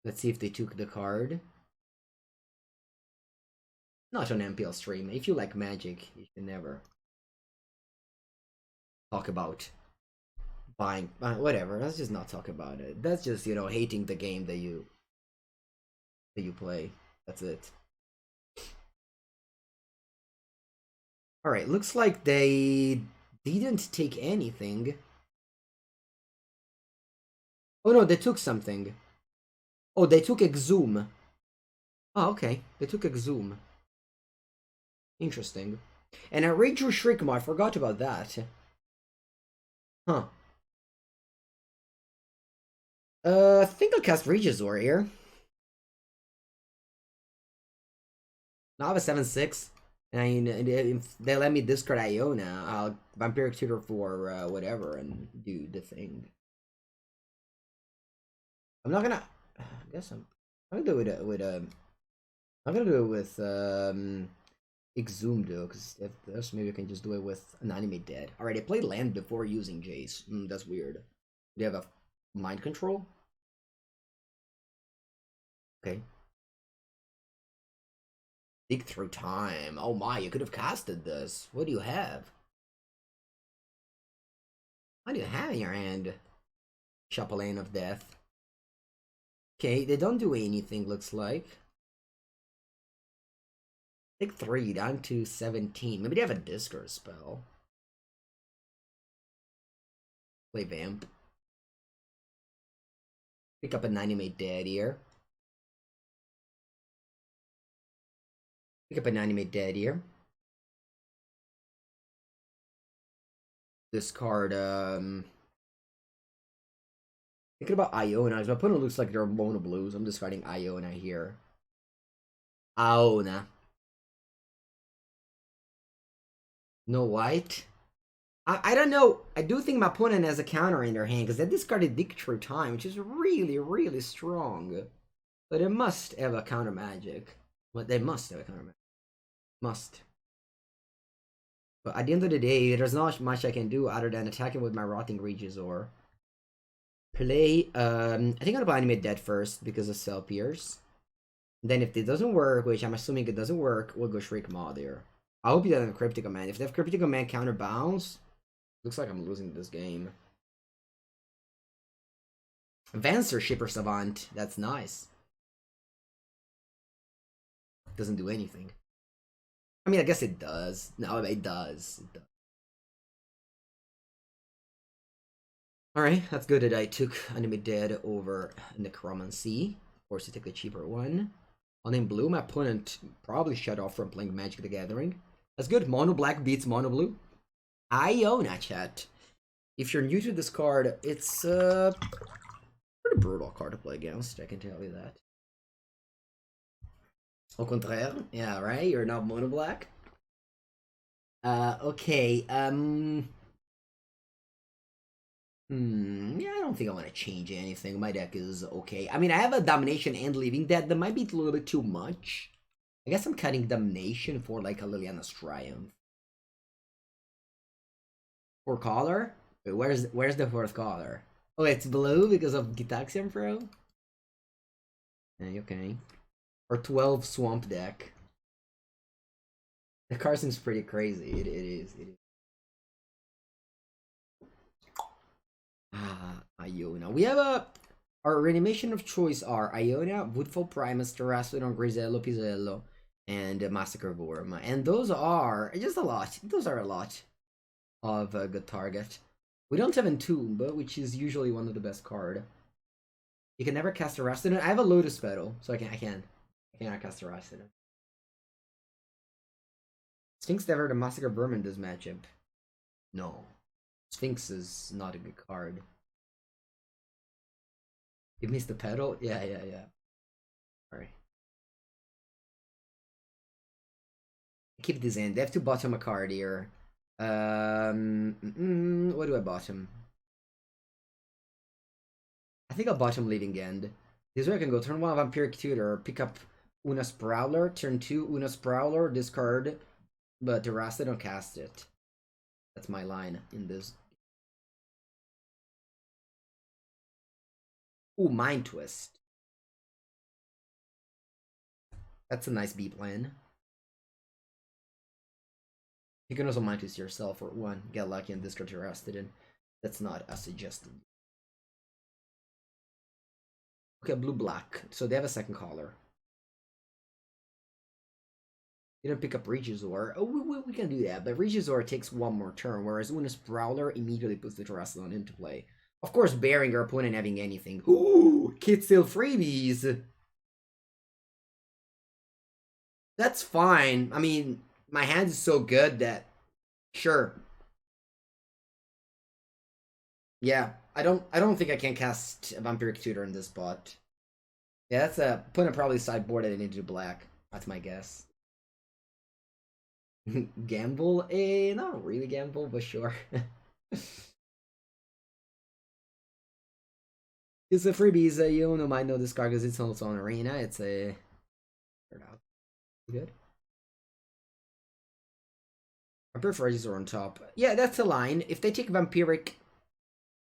Let's see if they took the card. Not on MPL stream. If you like Magic, you should never talk about buying whatever. Let's just not talk about it. That's just, you know, hating the game that you play. That's it. Alright, looks like they didn't take anything. Oh no, they took something. Oh, they took Exhume. Oh, okay. They took Exhume. Interesting. And I redrew Shrikmo. I forgot about that. Huh. I think I'll cast Regisaur here. Now I have a 7/6. And if they let me discard Iona, I'll Vampiric Tutor for whatever and do the thing. I'm not gonna. I guess I'm gonna do it with I'm gonna do it with Exhume though, because if this, maybe I can just do it with an animate dead. Alright, I played land before using Jace. That's weird. Do you have a mind control? Okay. Dig through time. Oh my, you could have casted this. What do you have? What do you have in your hand? Chapelain of Death. Okay, they don't do anything, looks like. Take 3 down to 17. Maybe they have a discard spell. Play Vamp. Pick up an animate dead here. Pick up an animate dead here. Discard, thinking about Iona. My opponent looks like they're mono blues. I'm discarding Iona here. Iona. No white. I don't know. I do think my opponent has a counter in their hand because they discarded Dig Through Time, which is really, really strong. But it must have a counter magic. But they must have a counter magic. Must. But at the end of the day, there's not much I can do other than attacking with my Rotting Reaches or play. I think I'm gonna play Animate Dead first because of Cell Pierce. Then if it doesn't work, which I'm assuming it doesn't work, we'll go Shriek Maw there. I hope he doesn't have Cryptic Command. If they have Cryptic Command counter bounce, looks like I'm losing this game. Vancer Shipper Savant, that's nice. Doesn't do anything. I mean, I guess it does. No, it does. It does. Alright, that's good that I took Animate Dead over Necromancy. Of course, you take the cheaper one. On in blue, my opponent probably shut off from playing Magic the Gathering. That's good. Mono black beats mono blue. Iona, chat. If you're new to this card, it's a pretty brutal card to play against, I can tell you that. Au contraire, yeah, right? You're not mono black. Okay, yeah, I don't think I want to change anything. My deck is okay. I mean, I have a Domination and Living Dead. That might be a little bit too much. I guess I'm cutting Domination for like a Liliana's Triumph. For color? Wait, where's the fourth color? Oh, it's blue because of Gitaxian Pro? Okay. Or 12 Swamp Deck. The card seems pretty crazy. It is. Iona. We have our reanimation of choice are Iona, Woodfall Primus, Terrastodon, Grisello, Pisello, and Massacre Vorm. And those are just a lot. Those are a lot of a good target. We don't have Entomb, which is usually one of the best card. You can never cast Terrastodon. I have a Lotus Petal, so I cannot cast Terrastodon. Sphinx never to Massacre Vermin this matchup. No. Sphinx is not a good card. You missed the pedal? Yeah. Alright. Keep this in. They have to bottom a card here. What do I bottom? I think I'll bottom Leading End. This way I can go turn 1 Vampiric Tutor, pick up Una's Prowler, turn 2 Una's Prowler, discard, but the rest I don't cast it. That's my line in this. Ooh, Mind Twist. That's a nice B plan. You can also Mind Twist yourself for 1, get lucky and discard your Terrastodon. That's not as suggested. Okay, blue-black. So they have a second color. You don't pick up Regizor. Oh, we can do that, but Regizor takes 1 more turn, whereas Una's Prowler immediately puts the Terrastodon into play. Of course, bearing our opponent having anything. Ooh, Kid Still freebies. That's fine. I mean, my hand is so good that sure. Yeah, I don't think I can cast a Vampiric Tutor in this spot. Yeah, that's a opponent probably sideboarded it into black. That's my guess. Gamble? Not really gamble, but sure. It's a freebies. You don't might know this card because it's on its own arena. It's a good. I prefer these are on top. Yeah, that's a line. If they take Vampiric,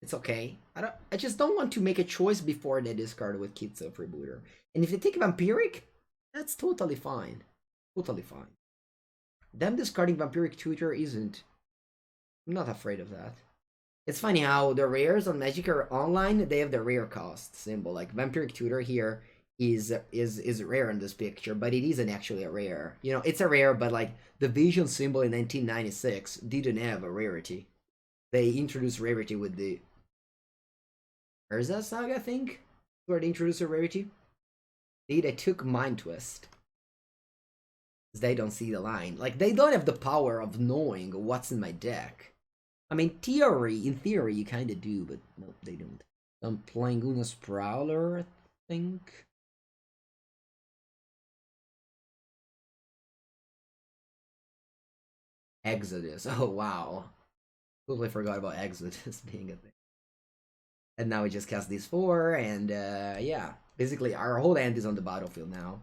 it's okay. I just don't want to make a choice before they discard with Kitsu Freebooter. And if they take Vampiric, that's totally fine. Totally fine. Them discarding Vampiric Tutor isn't. I'm not afraid of that. It's funny how the rares on Magic are online, they have the rare cost symbol. Like Vampiric Tutor here is rare in this picture, but it isn't actually a rare. You know, it's a rare, but like the Vision symbol in 1996 didn't have a rarity. They introduced rarity with the Urza Saga, I think, where they introduced a rarity. They took Mind Twist. They don't see the line. Like, they don't have the power of knowing what's in my deck. I mean, in theory, you kind of do, but no, they don't. I'm playing Una's Prowler, I think. Exodus. Oh, wow. Totally forgot about Exodus being a thing. And now we just cast these 4, and yeah. Basically, our whole hand is on the battlefield now.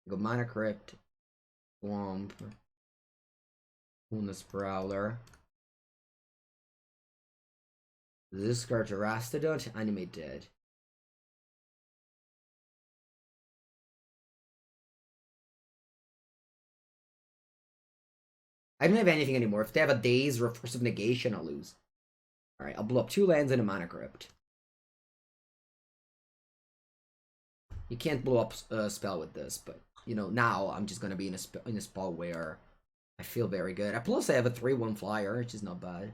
We go Mana Crypt, Swamp, Una's Prowler. Discard Terastodon, Animate Dead. I don't have anything anymore. If they have a Daze or a Force of Negation, I'll lose. Alright, I'll blow up 2 lands and a Mana Crypt. You can't blow up a spell with this, but, you know, now I'm just gonna be in a spot where I feel very good. Plus, I have a 3/1 flyer, which is not bad.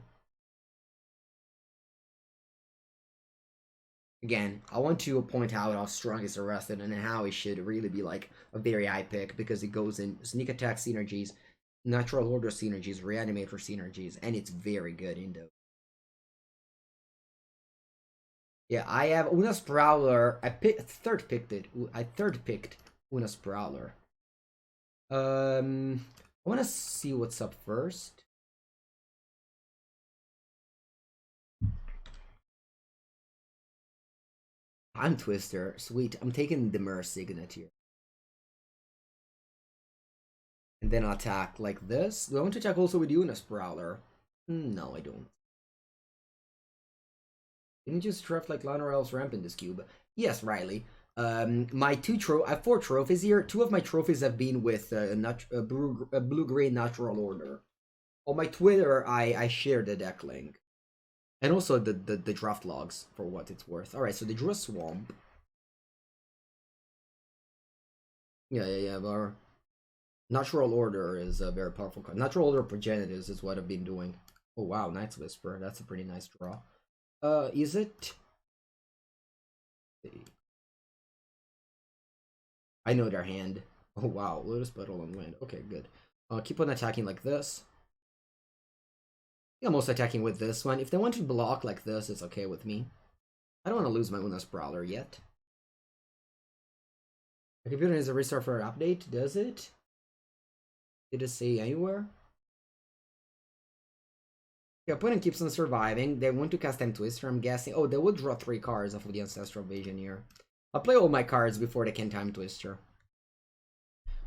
Again, I want to point out how strong is Arrested and how it should really be like a very high pick because it goes in Sneak Attack synergies, Natural Order synergies, Reanimator synergies, and it's very good in those. Yeah, I have Una's Prowler. I third picked Una's Prowler. I want to see what's up first. Time Twister. Sweet. I'm taking the Mirror Signet here. And then I'll attack like this. Do I want to attack also with Una's Prowler? No, I don't. Didn't you just draft like Lionel's Ramp in this cube? Yes, Riley. My I have 4 trophies here. 2 of my trophies have been with blue-green Natural Order. On my Twitter, I share the deck link. And also the draft logs, for what it's worth. Alright, so they drew a Swamp. Yeah, but Natural Order is a very powerful card. Natural Order Progenitors is what I've been doing. Oh wow, Night's Whisper. That's a pretty nice draw. Is it? I know their hand. Oh wow, Lotus Petal on Wind. Okay, good. Keep on attacking like this. I'm also attacking with this one. If they want to block like this, it's okay with me. I don't want to lose my Una's Prowler yet. The computer needs a restart for an update, does it? Did it say anywhere? Your opponent keeps on surviving. They want to cast Time Twister, I'm guessing. Oh, they would draw 3 cards off of the Ancestral Vision here. I'll play all my cards before they can Time Twister.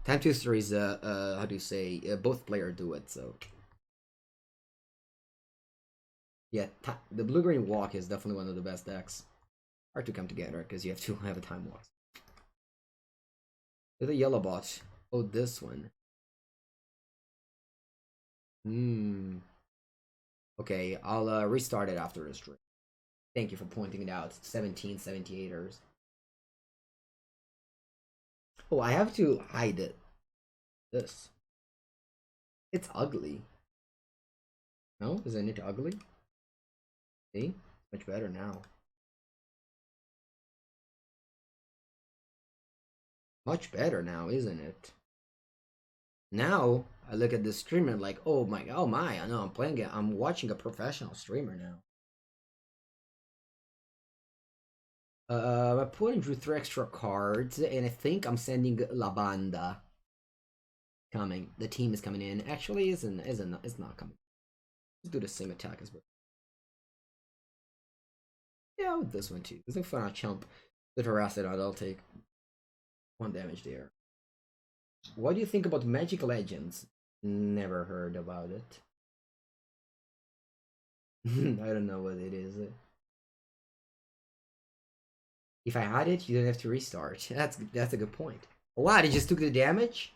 Time Twister is, how do you say, both players do it, so. Yeah, the Blue-Green Walk is definitely one of the best decks. Hard to come together, because you have to have a Time Walk. With a Yellow Bot. Oh, this one. Okay, I'll restart it after this stream. Thank you for pointing it out. 1778ers. Oh, I have to hide it. This. It's ugly. No? Isn't it ugly? See? Much better now. Much better now, isn't it? Now, I look at the streamer like, oh my, I know I'm watching a professional streamer now. My opponent drew 3 extra cards, and I think I'm sending La Banda. Coming. The team is coming in. Actually, it's not coming. Let's do the same attack as well. Yeah, with this one too. There's no fun chump. The Terastodon, I'll take 1 damage there. What do you think about Magic Legends? Never heard about it. I don't know what it is. If I had it, you don't have to restart. That's a good point. Wow, they just took the damage?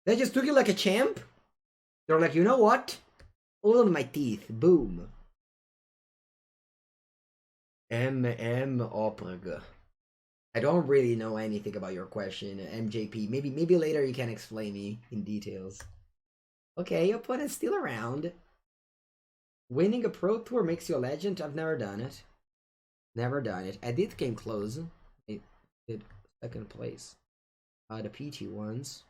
They just took it like a champ? They're like, you know what? All of my teeth. Boom. Opera. I don't really know anything about your question, MJP. Maybe later you can explain me in details. Okay, your opponent's still around. Winning a pro tour makes you a legend. I've never done it. Never done it. I did came close. I did second place. The PT ones.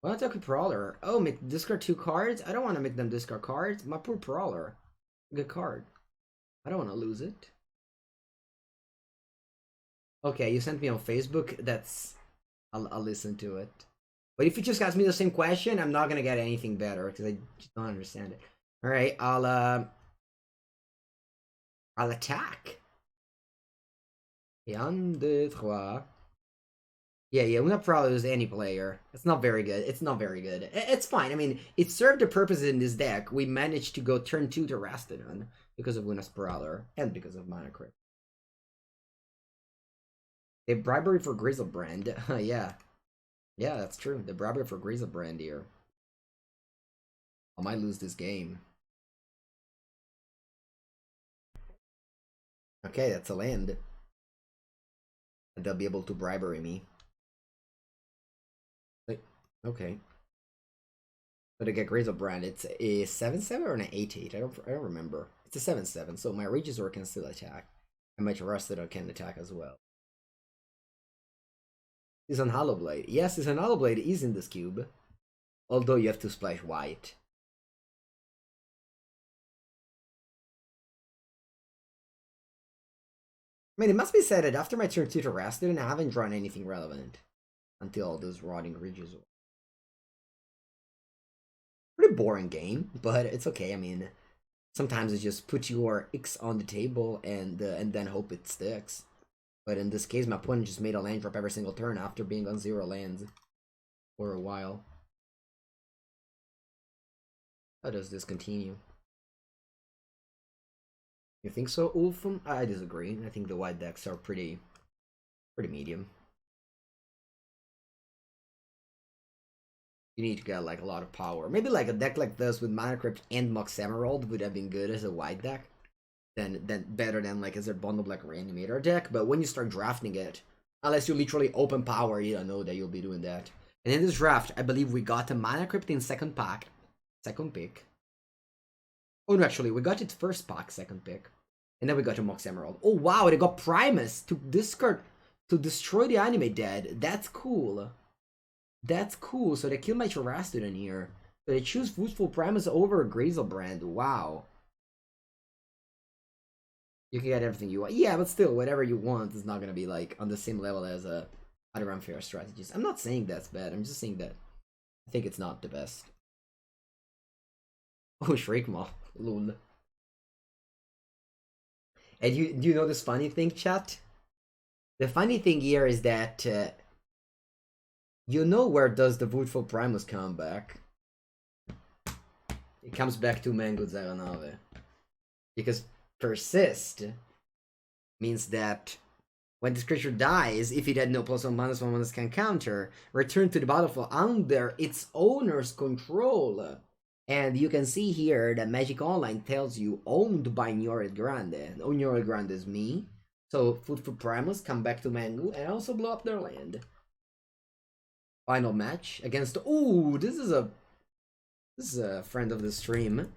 Well, I took a Brawler. Oh, make discard 2 cards? I don't want to make them discard cards. My poor Brawler. Good card. I don't want to lose it. Okay, you sent me on Facebook. I'll listen to it. But if you just ask me the same question, I'm not gonna get anything better because I just don't understand it. All right, I'll attack. Et 1, 2, 3. Yeah, we're not probably lose any player. It's not very good. It's not very good. It's fine. I mean, it served a purpose in this deck. We managed to go turn 2 to Rastodon because of Luna's Prowler and because of Mana Crypt. A bribery for Grizzlebrand. Yeah. Yeah, that's true. The bribery for Grizzlebrand here. I might lose this game. Okay, that's a land. And they'll be able to bribery me. Like, okay. But to get Grizzlebrand, it's a 7/7 or an 8/8. I don't remember. It's a 7/7, so my Regisaur can still attack. And my Terrastodon can attack as well. Is on Hollow Blade. Yes, is on Hollow Blade is in this cube. Although you have to splash white. I mean, it must be said that after my turn 2 to Rastodon, I haven't drawn anything relevant. Until those Rotting Ridges. Pretty boring game, but it's okay. I mean, sometimes it just put your X on the table and then hope it sticks. But in this case, my opponent just made a land drop every single turn after being on 0 lands for a while. How does this continue? You think so, Ulfum? I disagree. I think the white decks are pretty medium. You need to get like a lot of power. Maybe like a deck like this with Mana Crypt and Mox Emerald would have been good as a white deck. Then better than like as a bundle like Reanimator deck. But when you start drafting it, unless you literally open power, you don't know that you'll be doing that. And in this draft, I believe we got a Mana Crypt in second pick. Oh no, actually, we got it first pack, second pick. And then we got a Mox Emerald. Oh wow, they got Primus to discard to destroy the Anime Dead. That's cool. That's cool. So they kill my Terrastodon here. So they choose Foodful Primus over Grizzlebrand. Wow. You can get everything you want. Yeah, but still, whatever you want is not gonna be like on the same level as other unfair strategies. I'm not saying that's bad. I'm just saying that I think it's not the best. Oh, Shriekmaw. Lol. And do you know this funny thing, chat? The funny thing here is that you know where does the Voodful Primus come back? It comes back to Mango Zaranave. Because persist means that when this creature dies, if it had no +1/-1/- can counter, return to the battlefield under its owner's control. And you can see here that Magic Online tells you owned by Noir Grande. Noir Grande is me. So Food for Primus come back to Mangu and also blow up their land. Final match against this is a friend of the stream,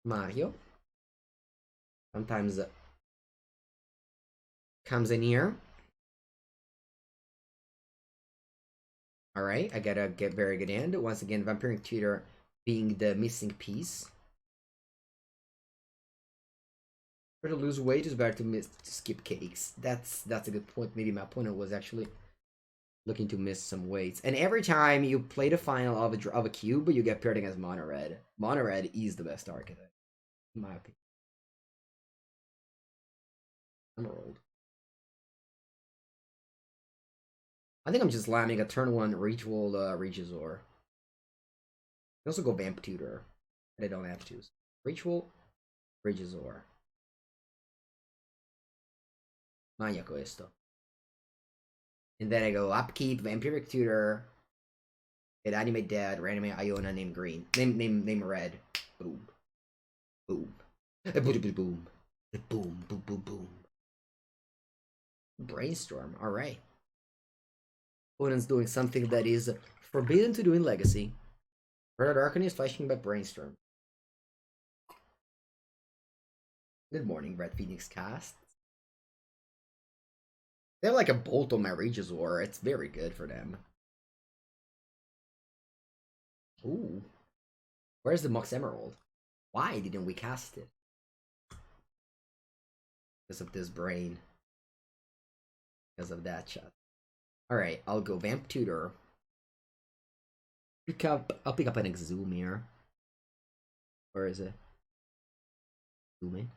Mario. Sometimes comes in here. Alright, I got a very good hand. Once again, Vampiric Tutor being the missing piece. To lose weight is better to skip cakes. That's a good point. Maybe my opponent was actually looking to miss some weights. And every time you play the final of a cube, you get paired against Mono Red. Mono Red is the best archetype, in my opinion. Emerald. I think I'm just landing a turn 1 Ritual Regisaur. also go Vamp Tutor. But I don't have to. Ritual, Bridgezor. Magna questo. And then I go Upkeep, Vampiric Tutor. It animate dead, reanimate Iona, name green. Name red. Boom. Boom. Boom. Boom. Boom. Boom. Boom. Boom. Brainstorm. Alright. Opponent's doing something that is forbidden to do in Legacy. Red Arcane is flashing back Brainstorm. Good morning, Red Phoenix cast. They have like a bolt on my Regizor. It's very good for them. Ooh. Where's the Mox Emerald? Why didn't we cast it? Because of this brain. Because of that chat. Alright, I'll go Vamp Tutor. I'll pick up an Exhume here. Where is it? Exhume.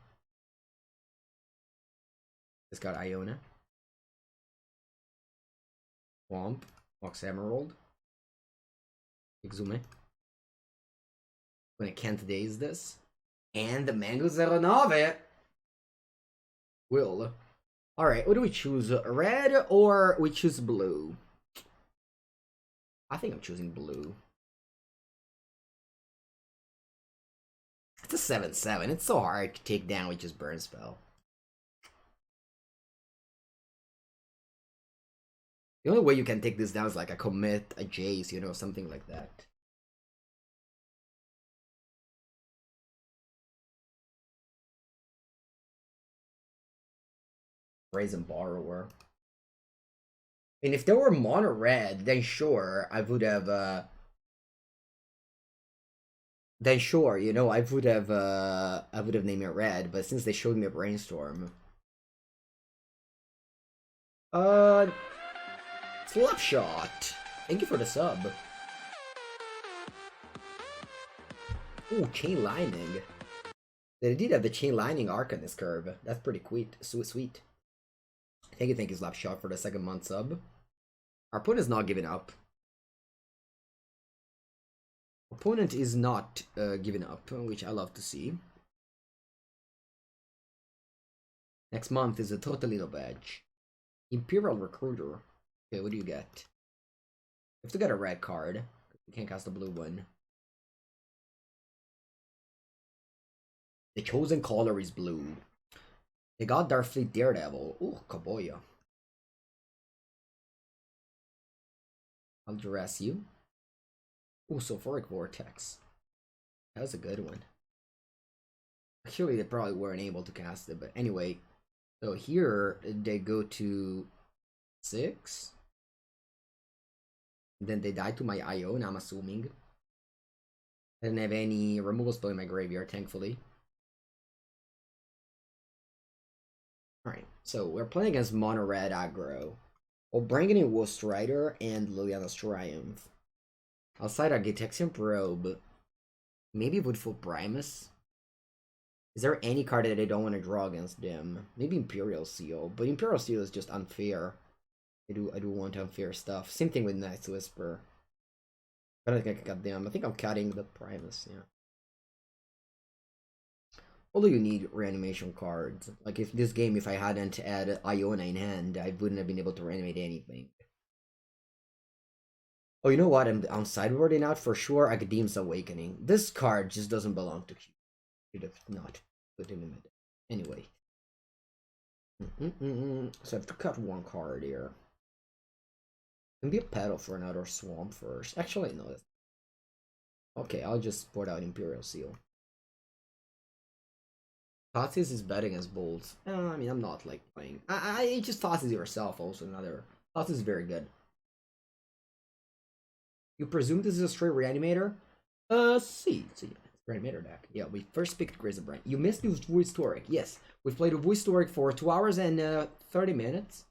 It's got Iona. Swamp. Mox Emerald. Exhume. When it can't daze this. And the Mango 09. Will. Alright, what do we choose? Red or we choose blue? I think I'm choosing blue. It's a 7/7. It's so hard to take down with just Burn Spell. The only way you can take this down is like a commit, a Jace, you know, something like that. Brazen Borrower. And if there were mono red, then sure, I would have then sure, you know, I would have named it red, but since they showed me a Brainstorm. Slapshot. Thank you for the sub. Ooh, Chain Lightning. They did have the Chain Lightning arc on this curve. That's pretty sweet. Thank you, Slapshot, for the 2nd-month sub. Our opponent is not giving up. Opponent is not giving up, which I love to see. Next month is a Totalino badge. Imperial Recruiter. Okay, what do you get? You have to get a red card. You can't cast a blue one. The Chosen Caller is blue. They got Darfleet Daredevil. Ooh, Kaboya. I'll dress you. Ooh, Sulfuric Vortex. That was a good one. Actually, they probably weren't able to cast it, but anyway. So here, they go to 6. Then they die to my Iona, I'm assuming. I didn't have any removal spell in my graveyard, thankfully. Alright, so we're playing against mono red aggro. We'll bring in Ghost Rider and Liliana's Triumph. Outside our Gitaxian Probe. Maybe Woodful Primus. Is there any card that I don't want to draw against them? Maybe Imperial Seal, but Imperial Seal is just unfair. I do want unfair stuff. Same thing with Night's Whisper. I don't think I can cut them. I think I'm cutting the Primus, yeah. Although you need reanimation cards. Like if this game, if I hadn't had Iona in hand, I wouldn't have been able to reanimate anything. Oh, you know what? I'm sideboarding out for sure. Academ's Awakening. This card just doesn't belong to Q. Should have not put him in mid. Anyway. So I have to cut one card here. Can be a Petal for another Swamp first. Actually, no. Okay, I'll just put out Imperial Seal. Thoughtseize is bad against Bolts. I mean, I'm not like playing. I just Thoughtseize yourself also another. Thoughtseize is very good. You presume this is a straight Reanimator? See. Reanimator deck. Yeah, we first picked Grizzlebrand. You missed the Voidhistoric. Yes, we've played a Voidhistoric for 2 hours and 30 minutes.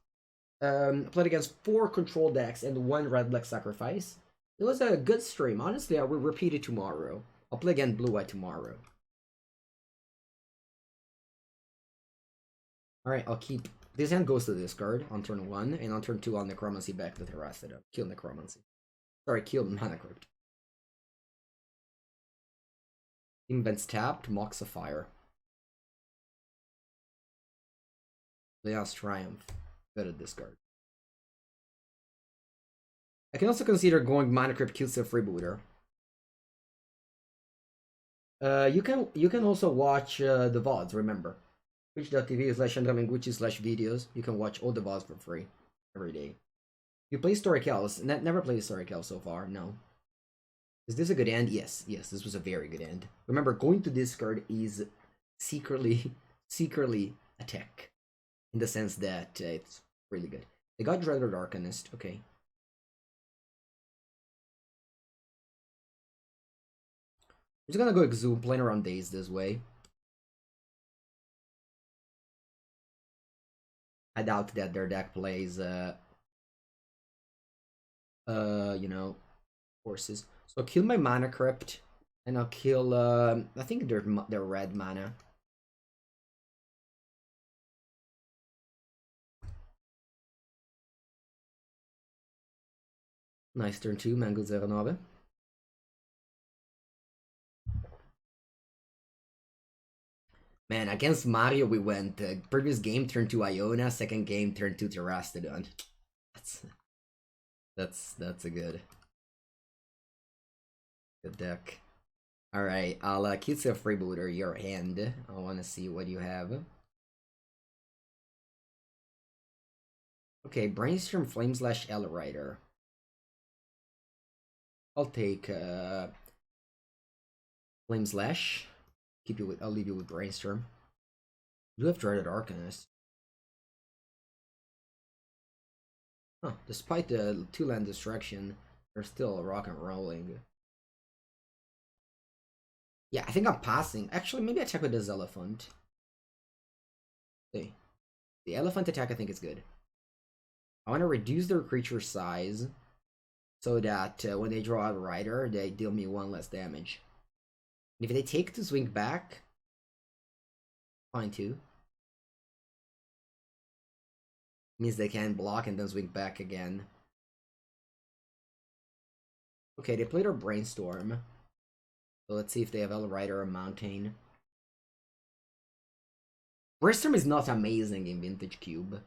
Played against 4 control decks and 1 red-black sacrifice. It was a good stream. Honestly, I will repeat it tomorrow. I'll play again blue-white tomorrow. Alright, I'll keep... This hand goes to the discard on turn 1, and on turn 2 I'll Necromancy back to the rest of it. Kill Necromancy. Sorry, kill Mana Crypt. Invents tapped, mocks a fire. Leon's Triumph. Good at this card. I can also consider going Mana Crypt kills a freebooter. You can also watch the VODs, remember. Twitch.tv/Mengucci/videos. You can watch all the VODs for free every day. You play Story Kells. Never played Story Kells so far, no. Is this a good end? Yes, this was a very good end. Remember, going to discard is secretly a tech. In the sense that it's really good. They got Dreaded Arcanist, okay. I'm just gonna go Exhume, playing around Days this way. I doubt that their deck plays, you know, horses. So I'll kill my Mana Crypt, and I'll kill, I think they're red mana. Nice turn 2, Mango 09. Man, against Mario we went previous game turn 2 Iona, second game turn 2 Terrastodon. That's a good deck. Alright, I'll kill a freebooter your hand. I wanna see what you have. Okay, Brainstorm Flameslash L Rider. I'll take Flameslash. I'll leave you with Brainstorm. You have Dreaded Arcanist. Huh, despite the 2-land distraction, they're still rock and rolling. Yeah, I think I'm passing. Actually, maybe attack with this elephant. See. The elephant attack I think is good. I want to reduce their creature size so that when they draw out a rider, they deal me 1 less damage. And if they take to swing back, fine too. Means they can block and then swing back again. Okay, they played our Brainstorm. So let's see if they have L Rider or Mountain. Brainstorm is not amazing in Vintage Cube.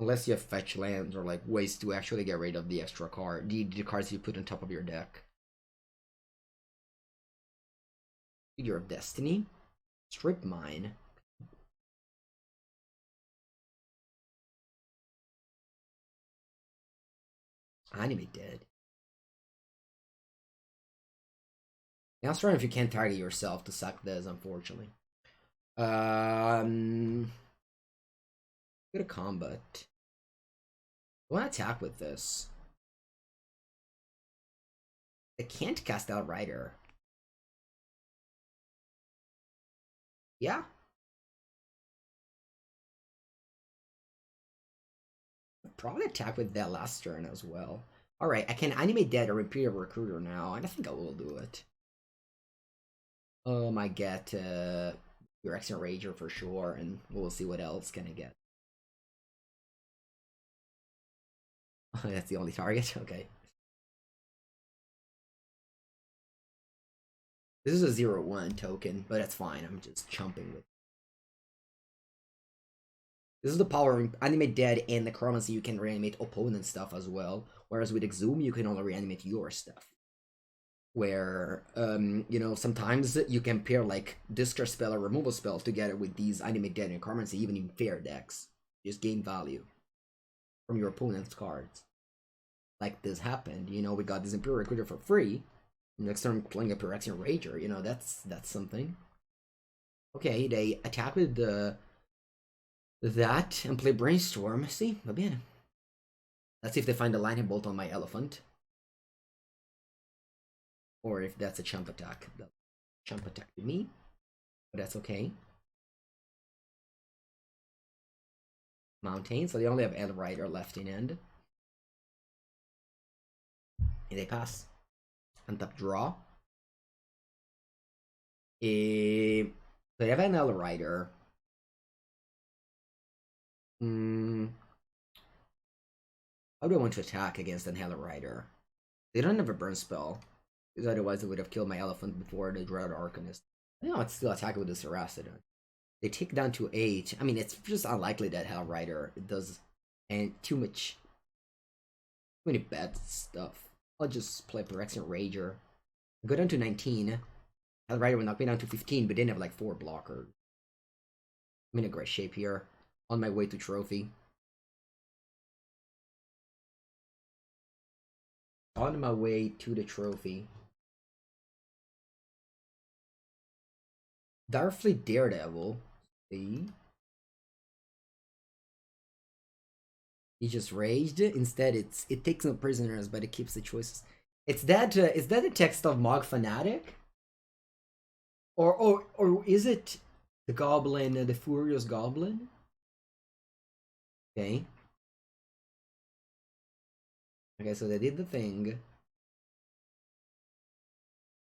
Unless you have fetch lands or like ways to actually get rid of the extra card, the cards you put on top of your deck. Figure of Destiny, Strip Mine. Animate Dead. Now, I'm sorry if you can't target yourself to suck this, unfortunately. Go to combat. I want to attack with this. I can't cast out Rider. Yeah. I'll probably attack with that last turn as well. Alright, I can animate Dead or Imperial Recruiter now, and I think I will do it. I get your Action Rager for sure, and we'll see what else can I get. That's the only target? Okay. This is a 0/1 token, but that's fine. I'm just chumping with. This is the power of Animate Dead and Necromancy. You can reanimate opponent stuff as well. Whereas with Exhume, you can only reanimate your stuff. Where, you know, sometimes you can pair like Discard Spell or Removal Spell together with these Animate Dead and Necromancy, even in fair decks. Just gain value from your opponent's cards. Like this happened, you know, we got this Imperial Recruiter for free. Next turn playing a Pyrexian Rager, you know, that's something. Okay, they attack with that and play Brainstorm. See, va bene. Let's see if they find a Lightning Bolt on my elephant. Or if that's a chump attack. They'll chump attack with me. But that's okay. Mountain, so they only have L Rider left in end. And they pass. Untap draw. They have an L Rider. How do I want to attack against an L Rider? They don't have a burn spell. Because otherwise it would have killed my elephant before the Dread Arcanist. No, it's still attack with this Saracen. They take down to 8. I mean, it's just unlikely that Hell Rider does and too many bad stuff. I'll just play Phyrexian Rager. Go down to 19. Hell Rider will knock me down to 15, but didn't have like 4 blockers. I'm in a great shape here. On my way to trophy. On my way to the trophy. Darfleet Daredevil. See? He just raged. Instead, it takes no prisoners, but it keeps the choices. Is that the text of Mog Fanatic? Or is it the Goblin, the Furious Goblin? Okay. Okay, so they did the thing.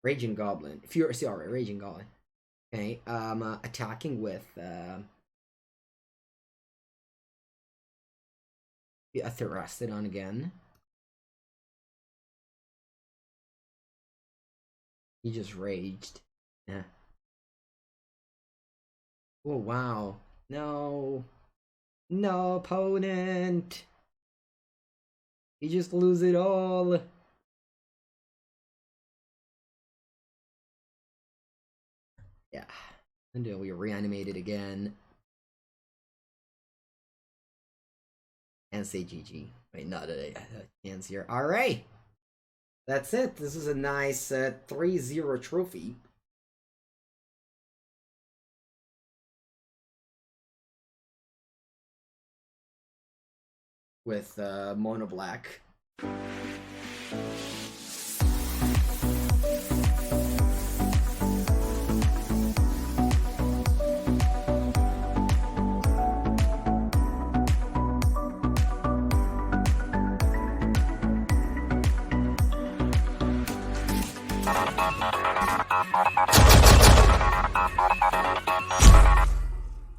Raging Goblin. Sorry, Raging Goblin. Okay, attacking with a Theratodon again. He just raged. Yeah. Oh wow. No. No, opponent. You just lose it all. Yeah. And then we reanimate it again. And say GG. Wait, not a chance here. Alright. That's it. This is a nice 3-0 trophy. With Mono Black.